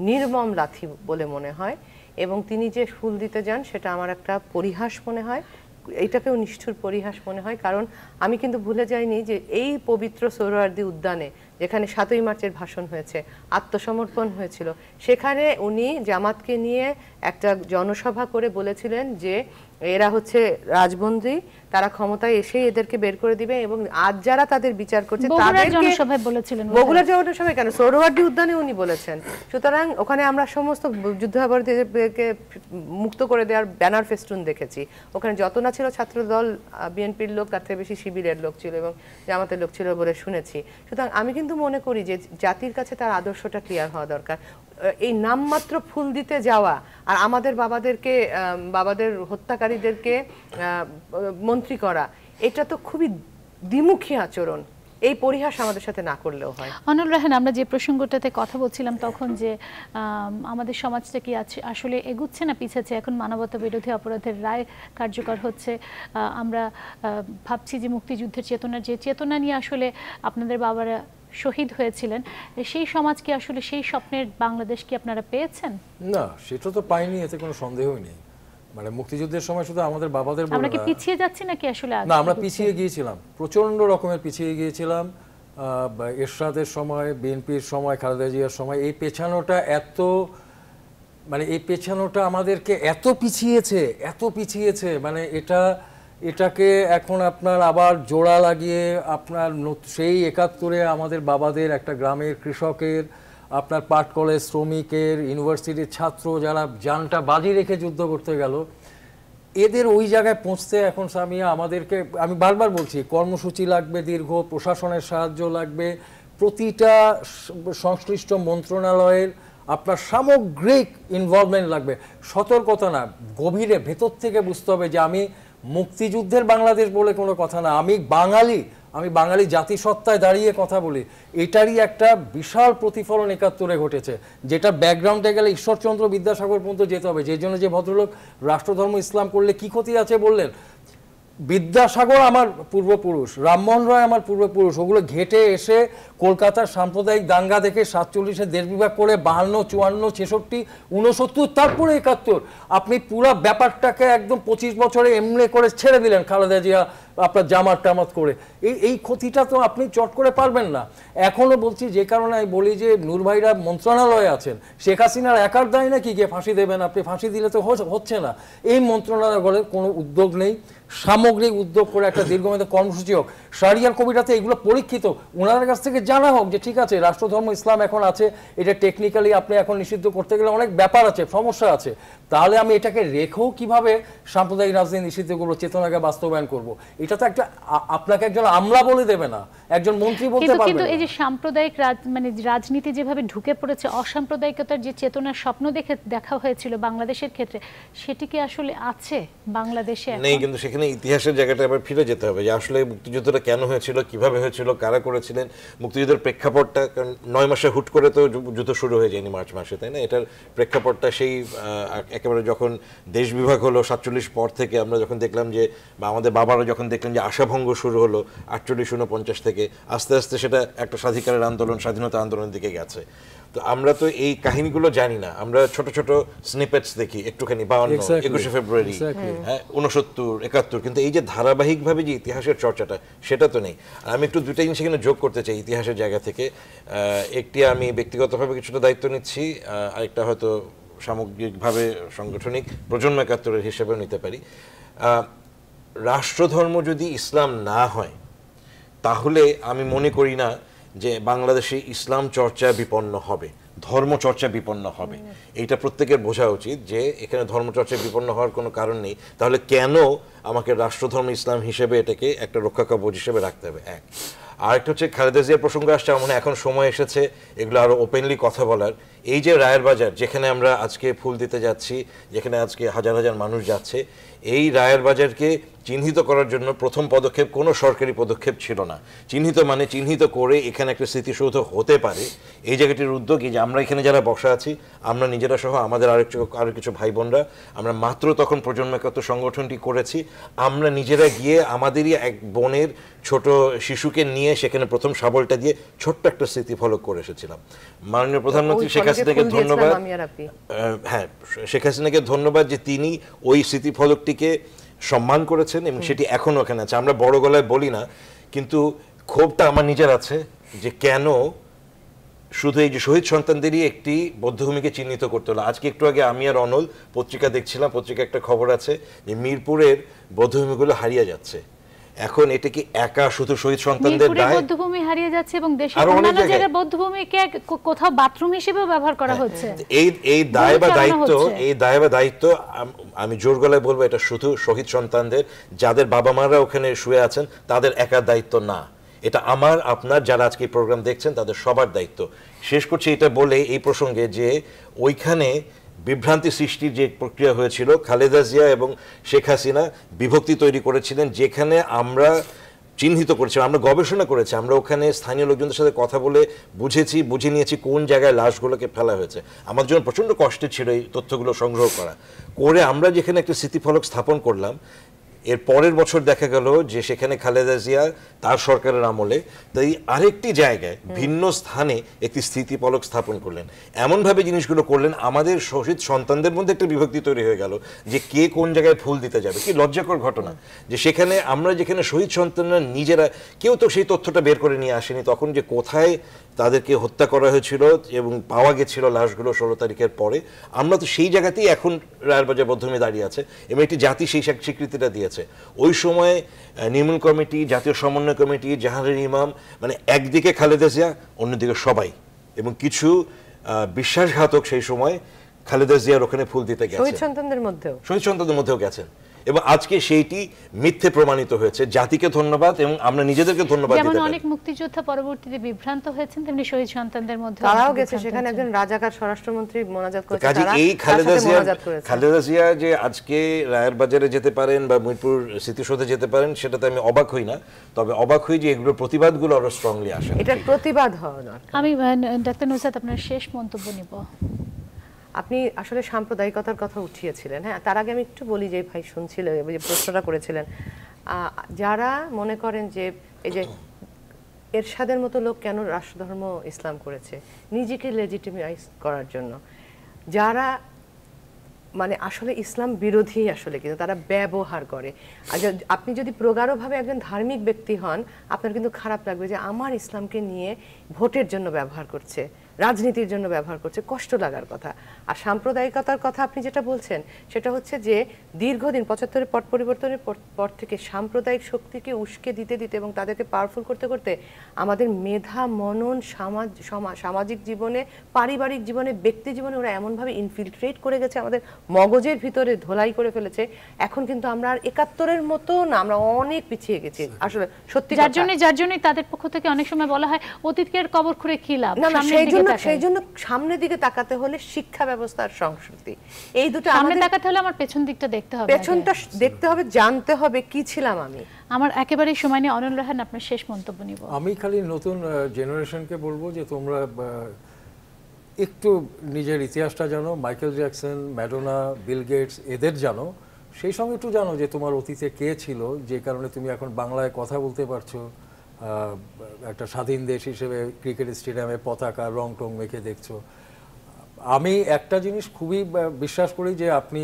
নির্মম লাথি বলে মনে হয়। এবং তিনি যে ফুল দিতে যান, সেটা আমার একটা পরিহাস মনে হয়, এইটাকেও নিষ্ঠুর পরিহাস মনে হয়। কারণ আমি কিন্তু ভুলে যাইনি যে এই পবিত্র সোহরাওয়ার্দী উদ্যানে, যেখানে 7ই মার্চের ভাষণ হয়েছে, আত্মসমর্পণ হয়েছিল, সেখানে উনি জামাতকে নিয়ে একটা জনসভা করে বলেছিলেন যে এরা হচ্ছে রাজবন্দী, তারা ক্ষমতায় এসে এদেরকে বের করে দিবে, এবং আজ যারা তাদের বিচার করছে তাদেরকে জনসভায় বলেছিলেন। বগুড়ার জনসভায় কেন, সোহরাওয়ার্দী উদ্যানে উনি বলেছেন। সুতরাং ওখানে আমরা সমস্ত যুদ্ধাপরাধীদেরকে মুক্ত করে দেওয়ার ব্যানার ফেস্টুন দেখেছি। ওখানে যত না ছিল ছাত্র দল, বিএনপির লোক, তার থেকে বেশি শিবিরের লোক ছিল এবং জামাতের লোক ছিল বলে শুনেছি। সুতরাং আমি কিন্তু মনে করি যে জাতির কাছে তার আদর্শটা ক্লিয়ার হওয়া দরকার। এই নামমাত্র ফুল দিতে যাওয়া আর আমাদের বাবাদের হত্যাকারীদেরকে মন্ত্রী করা, এটা তো খুবই দ্বিমুখী আচরণ। এই পরিহাস আমাদের সাথে না করলেও হয়। অনল রাহান, আমরা যে প্রসঙ্গটাতে কথা বলছিলাম তখন, যে আমাদের সমাজটা কি আসলে এগুচ্ছে না পিছাচ্ছে? এখন মানবতা বিরোধী অপরাধের রায় কার্যকর হচ্ছে, আমরা ভাবছি যে মুক্তিযুদ্ধের চেতনা, যে চেতনা নিয়ে আসলে আপনাদের বাবারা শহীদ হয়েছিলেন, সেই সমাজ কি আসলে সেই স্বপ্নের বাংলাদেশ কি আপনারা পেয়েছেন? না, সেটা তো পাইনি, এতে কোনো সন্দেহই নেই। মানে মুক্তিযুদ্ধের সময় শুধু আমাদের বাবাদের বলে আমরা কি না, পিছিয়ে যাচ্ছি নাকি আসলে? না, আমরা পিছিয়ে গিয়েছিলাম, প্রচন্ড রকমের পিছিয়ে গিয়েছিলাম। এরশাদের সময়, বিএনপির সময়, খালেদা জিয়ার সময় এই পেছানোটা এই পেছানোটা আমাদেরকে এত পিছিয়েছে, মানে এটাকে এখন আপনার আবার জোড়া লাগিয়ে আপনার সেই ৭১-এ আমাদের বাবাদের একটা গ্রামের কৃষকের, আপনার পাট কলেজ শ্রমিকের, ইউনিভার্সিটির ছাত্র যারা জানটা বাজি রেখে যুদ্ধ করতে গেল, এদের ওই জায়গায় পৌঁছতে এখন সামিয়া আমাদেরকে, আমি বারবার বলছি, কর্মসূচি লাগবে দীর্ঘ, প্রশাসনের সাহায্য লাগবে, প্রতিটা সংশ্লিষ্ট মন্ত্রণালয়ের আপনার সামগ্রিক ইনভলভমেন্ট লাগবে। সতর্কতা না, গভীরে ভেতর থেকে বুঝতে হবে যে আমি মুক্তিযুদ্ধের বাংলাদেশ বলে কোনো কথা না, আমি বাঙালি জাতিসত্তায় দাঁড়িয়ে কথা বলি। এটারই একটা বিশাল প্রতিফলন ৭১-এ ঘটেছে, যেটা ব্যাকগ্রাউন্ডে গেলে ঈশ্বরচন্দ্র বিদ্যাসাগর পর্যন্ত যেতে হবে। যে জন্য যে ভদ্রলোক রাষ্ট্রধর্ম ইসলাম করলে কি ক্ষতি আছে বললেন, বিদ্যাসাগর আমার পূর্বপুরুষ, রামমোহন রায় আমার পূর্বপুরুষ, ওগুলো ঘেটে এসে কলকাতার সাম্প্রদায়িক দাঙ্গা দেখে ৪৭-এ দেশ বিভাগ করে ৫২, ৫৪, ৬৬, ৬৯, তারপরে ৭১। আপনি পুরো ব্যাপারটাকে একদম ২৫ বছরে এমনি করে ছেড়ে দিলেন খালেদা জিয়া আপনার জামাত টামাত করে। এই ক্ষতিটা তো আপনি চট করে পারবেন না। এখনও বলছি, যে কারণে আমি বলি যে নূর ভাইরা মন্ত্রণালয়ে আছেন, শেখ হাসিনার একার দায় নাকি গিয়ে ফাঁসি দেবেন আপনি? ফাঁসি দিলে তো হচ্ছে না। এই মন্ত্রণালয়ের কোনো উদ্যোগ নেই, সামগ্রিক উদ্যোগ করে একটা দীর্ঘমেয়াদী কর্মসূচি হোক। শাহরিয়ার কবিরাতে এগুলো পরীক্ষিত, ওনাদের কাছ থেকে জানা হোক যে ঠিক আছে রাষ্ট্রধর্ম ইসলাম এখন আছে, এটা টেকনিক্যালি আপনি এখন নিষিদ্ধ করতে গেলে অনেক ব্যাপার আছে, সমস্যা আছে, তাহলে আমি এটাকে রেখেও কিভাবে সাম্প্রদায়িক রাজনীতি নিষিদ্ধ করবো, চেতনাকে বাস্তবায়ন করব? এটা তো একটা আপনাকে একজন আমলা বলে দেবে না, একজন মন্ত্রী বলতে পারবে না। কিন্তু এই যে সাম্প্রদায়িক রাজনীতি যেভাবে ঢুকে পড়েছে, অসাম্প্রদায়িকতার যে চেতনার স্বপ্ন দেখা হয়েছিল বাংলাদেশের ক্ষেত্রে, সেটি কি আসলে আছে বাংলাদেশে? নেই, কিন্তু সেখানে ইতিহাসের জায়গাটা আবার ফিরে যেতে হবে যে আসলে মুক্তিযুদ্ধটা কেন হয়েছিল, কিভাবে হয়েছিল, কারা করেছিলেন, মুক্তিযুদ্ধের প্রেক্ষাপটটা। কারণ ৯ মাসে হুট করে তো যুদ্ধ শুরু হয়ে যায়নি মার্চ মাসে, তাই না? এটার প্রেক্ষাপটটা সেই একেবারে যখন দেশ বিভাগ হলো ৪৭ পর থেকে আমরা যখন দেখলাম যে, বা আমাদের বাবারা যখন দেখলেন যে আশাভঙ্গ শুরু হলো ৪৮-৪৯ থেকে, আস্তে আস্তে সেটা একটা স্বাধিকারের আন্দোলন, স্বাধীনতা আন্দোলনের দিকে গেছে। তো আমরা তো এই কাহিনীগুলো জানি না, আমরা ছোট ছোট স্নিপেটস দেখি একটুখানি, ৫২, ২১শে ফেব্রুয়ারি, ৬৯, ৭১, কিন্তু এই যে ধারাবাহিকভাবে যে ইতিহাসের চর্চাটা, সেটা তো নেই। আমি একটু দুইটা জিনিস এখানে যোগ করতে চাই ইতিহাসের জায়গা থেকে। একটি আমি ব্যক্তিগতভাবে কিছুটা দায়িত্ব নিচ্ছি, আরেকটা হয়তো সামগ্রিকভাবে সাংগঠনিক প্রজন্ম ৭১-এর হিসেবেও নিতে পারি। রাষ্ট্রধর্ম যদি ইসলাম না হয়, তাহলে আমি মনে করি না যে বাংলাদেশে ইসলাম চর্চা বিপন্ন হবে, ধর্মচর্চা বিপন্ন হবে। এইটা প্রত্যেকের বোঝা উচিত যে এখানে ধর্মচর্চা বিপন্ন হওয়ার কোনো কারণ নেই। তাহলে কেন আমাকে রাষ্ট্রধর্ম ইসলাম হিসেবে এটাকে একটা রক্ষা কবচ হিসেবে রাখতে হবে? এক। আরেকটা হচ্ছে খালেদা জিয়ার প্রসঙ্গ আসছে, আমার মনে হয় এখন সময় এসেছে এগুলো আরও ওপেনলি কথা বলার। এই যে রায়ের বাজার, যেখানে আমরা আজকে ফুল দিতে যাচ্ছি, যেখানে আজকে হাজার হাজার মানুষ যাচ্ছে, এই রায়ের বাজারকে চিহ্নিত করার জন্য প্রথম পদক্ষেপ কোনো সরকারি পদক্ষেপ ছিল না। চিহ্নিত মানে চিহ্নিত করে এখানে একটা স্মৃতিসৌধ হতে পারে, এই জায়গাটির উদ্যোগী যে আমরা এখানে যারা বসা আছি, আমরা নিজেরা সহ আমাদের আরো কিছু ভাই বোনরা, আমরা মাত্র তখন প্রজন্ম ৭১ সংগঠনটি করেছি। আমরা নিজেরা গিয়ে আমাদেরই এক বোনের ছোট শিশুকে নিয়ে সেখানে প্রথম শাবলটা দিয়ে ছোট্ট একটা স্মৃতিফলক করে এসেছিলাম। মাননীয় প্রধানমন্ত্রী শেখ হাসিনাকে ধন্যবাদ, হ্যাঁ, শেখ হাসিনাকে ধন্যবাদ যে তিনি ওই স্মৃতিফলকটিকে সম্মান করেছেন এবং সেটি এখনো ওখানে আছে। আমরা বড় গলায় বলি না, কিন্তু ক্ষোভটা আমার নিজের আছে যে কেন শুধু এই যে শহীদ সন্তানদেরই একটি বধ্যভূমিকে চিহ্নিত করতে হলো। আজকে একটু আগে আমি আর অনল পত্রিকা দেখছিলাম, পত্রিকা একটা খবর আছে যে মিরপুরের বধ্যভূমিগুলো হারিয়ে যাচ্ছে। এখন এটা কি একা শুধু শহীদ সন্তানদের দায়? বদ্ধভূমি হারিয়ে যাচ্ছে এবং দেশের অন্যান্য জায়গায় বদ্ধভূমিকে কোথাও বাথরুম হিসেবেও ব্যবহার করা হচ্ছে। এই দায় বা দায়িত্ব আমি জোর গলায় বলবো এটা শুধু শহীদ সন্তানদের, যাদের বাবা মারা ওখানে শুয়ে আছেন তাদের একার দায়িত্ব না। এটা আমার, আপনার, যারা আজকে এই প্রোগ্রাম দেখছেন তাদের সবার দায়িত্ব। শেষ করছি এটা বলে এই প্রসঙ্গে যে ওইখানে বিভ্রান্তি সৃষ্টির যে প্রক্রিয়া হয়েছিল, খালেদা জিয়া এবং শেখ হাসিনা বিভক্তি তৈরি করেছিলেন, যেখানে আমরা চিহ্নিত করেছিলাম, আমরা গবেষণা করেছি, আমরা ওখানে স্থানীয় লোকজনদের সাথে কথা বলে বুঝে নিয়েছি কোন জায়গায় লাশগুলোকে ফেলা হয়েছে। আমার জন্য প্রচণ্ড কষ্টের ছিল এই তথ্যগুলো সংগ্রহ করে আমরা যেখানে একটা স্মৃতিফলক স্থাপন করলাম, এর পরের বছর দেখা গেল যে সেখানে খালেদা জিয়া তার সরকারের আমলে তাই আরেকটি জায়গায় ভিন্ন স্থানে একটি স্থিতিপলক স্থাপন করলেন, এমনভাবে জিনিসগুলো করলেন আমাদের শহীদ সন্তানদের মধ্যে একটা বিভক্তি তৈরি হয়ে গেল যে কে কোন জায়গায় ফুল দিতে যাবে। কি লজ্জাকর ঘটনা যে সেখানে আমরা যেখানে শহীদ সন্তানরা নিজেরা কেউ তো সেই তথ্যটা বের করে নিয়ে আসেনি তখন, যে কোথায় তাদেরকে হত্যা করা হয়েছিল এবং পাওয়া গেছিল লাশগুলো 16 তারিখের পরে, আমরা তো সেই জায়গাতেই এখন রায়ের বাজার বধ্যভূমি দাঁড়িয়ে আছে এবং একটি জাতি সেই স্বীকৃতিটা দিয়েছে। ওই সময় নির্মূল কমিটি, জাতীয় সমন্বয় কমিটি, জাহাঙ্গীর ইমাম, মানে একদিকে খালেদা জিয়া অন্যদিকে সবাই, এবং কিছু বিশ্বাসঘাতক সেই সময় খালেদা জিয়ার ওখানে ফুল দিতে গেছে, শহীদ সন্তানদের মধ্যেও গেছেন। এবং আজকে সেইটি মিথ্যে প্রমাণিত হয়েছে। জাতিকে ধন্যবাদ এবং আমরা নিজেদেরকে ধন্যবাদ দিতে যেমন পারি। অনেক মুক্তিযোদ্ধা পরবর্তীতে বিভ্রান্ত হয়েছেন, তেমনি শহীদ সন্তানদের মধ্যে তারাও গেছে সেখানে। একজন রাজাকার স্বরাষ্ট্রমন্ত্রী মোনাজাত করেছে, কাজে এই খালেদা জিয়া যে আজকে রায়ের বাজারে যেতে পারেন বা মিরপুর স্মৃতিসৌধে যেতে পারেন সেটাতে আমি অবাক হই না, তবে অবাক হই যে এগুলোর প্রতিবাদগুলো আরো স্ট্রংলি আসে। এটার প্রতিবাদ হওয়া দরকার। আমি ডাক্তার নুসরাত আপনার শেষ মন্তব্য নিব। আপনি আসলে সাম্প্রদায়িকতার কথা উঠিয়েছিলেন, হ্যাঁ, তার আগে আমি একটু বলি যে ভাই শুনছিল যে প্রশ্নটা করেছিলেন, যারা মনে করেন যে এই যে এরশাদের মতো লোক কেন রাষ্ট্রধর্ম ইসলাম করেছে নিজেকে লেজিটিমাইজ করার জন্য, যারা মানে আসলে ইসলাম বিরোধী আসলে কিন্তু তারা ব্যবহার করে। আর আপনি যদি প্রগাঢ়ভাবে একজন ধার্মিক ব্যক্তি হন আপনার কিন্তু খারাপ লাগবে যে আমার ইসলামকে নিয়ে ভোটের জন্য ব্যবহার করছে, রাজনীতির জন্য ব্যবহার করছে, কষ্ট লাগার কথা। আর সাম্প্রদায়িকতার কথা আপনি যেটা বলছেন সেটা হচ্ছে যে দীর্ঘদিন 75-এর পট পরিবর্তনের পর থেকে সাম্প্রদায়িক শক্তিকে উস্কে দিতে দিতে এবং তাদেরকে পাওয়ারফুল করতে করতে আমাদের মেধা, মনন, সামাজিক জীবনে, পারিবারিক জীবনে, ব্যক্তি জীবনে ওরা এমনভাবে ইনফিলট্রেট করে গেছে, আমাদের মগজের ভিতরে ধোলাই করে ফেলেছে। এখন কিন্তু আমরা আর 71-এর মতো না, আমরা অনেক পিছিয়ে গেছি আসলে সত্যি। যার জন্য তাদের পক্ষ থেকে অনেক সময় বলা হয় অতীতকে কবর খুঁড়ে কি লাভ। সেই জন্য সামনের দিকে তাকাতে হলে শিক্ষা ব্যবস্থার সংস্কৃতি, এই দুটো সামনে তাকাতে হলে আমার পেছন দিকটা দেখতে হবে, পেছনটা দেখতে হবে, জানতে হবে কি ছিলাম আমি। আমার একেবারেই সময় নিয়ে অনল রাহান আপনার শেষ মন্তব্য নিব। আমি খালি নতুন জেনারেশনকে বলবো যে তোমরা একটু নিজের ইতিহাসটা জানো, Michael Jackson, Madonna, Bill Gates এদের জানো, সেই সঙ্গে একটু জানো যে তোমার অতীতে কে ছিল যে কারণে তুমি এখন বাংলায় কথা বলতে পারছো, একটা স্বাধীন দেশ হিসেবে ক্রিকেট স্টেডিয়ামে পতাকা রং টং মেখে দেখছো। আমি একটা জিনিস খুবই বিশ্বাস করি যে আপনি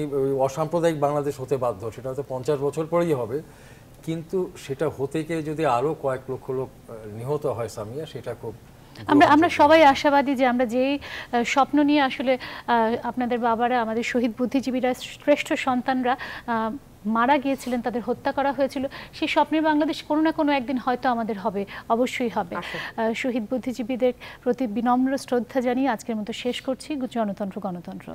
অসাম্প্রদায়িক বাংলাদেশ হতে বাধ্য, সেটা হয়তো 50 বছর পরেই হবে, কিন্তু সেটা হতে গিয়ে যদি আরো কয়েক লক্ষ লোক নিহত হয় সামিয়া, সেটা খুব আমরা সবাই আশাবাদী যে আমরা যেই স্বপ্ন নিয়ে আসলে আপনাদের বাবারা, আমাদের শহীদ বুদ্ধিজীবীরা, শ্রেষ্ঠ সন্তানরা মারা গিয়েছিলেন, তাদের হত্যা করা হয়েছিল, সেই স্বপ্নের বাংলাদেশ কোনো না কোনো একদিন হয়তো আমাদের হবে, অবশ্যই হবে। শহীদ বুদ্ধিজীবীদের প্রতি বিনম্র শ্রদ্ধা জানিয়ে আজকের মতো শেষ করছি। গণতন্ত্র।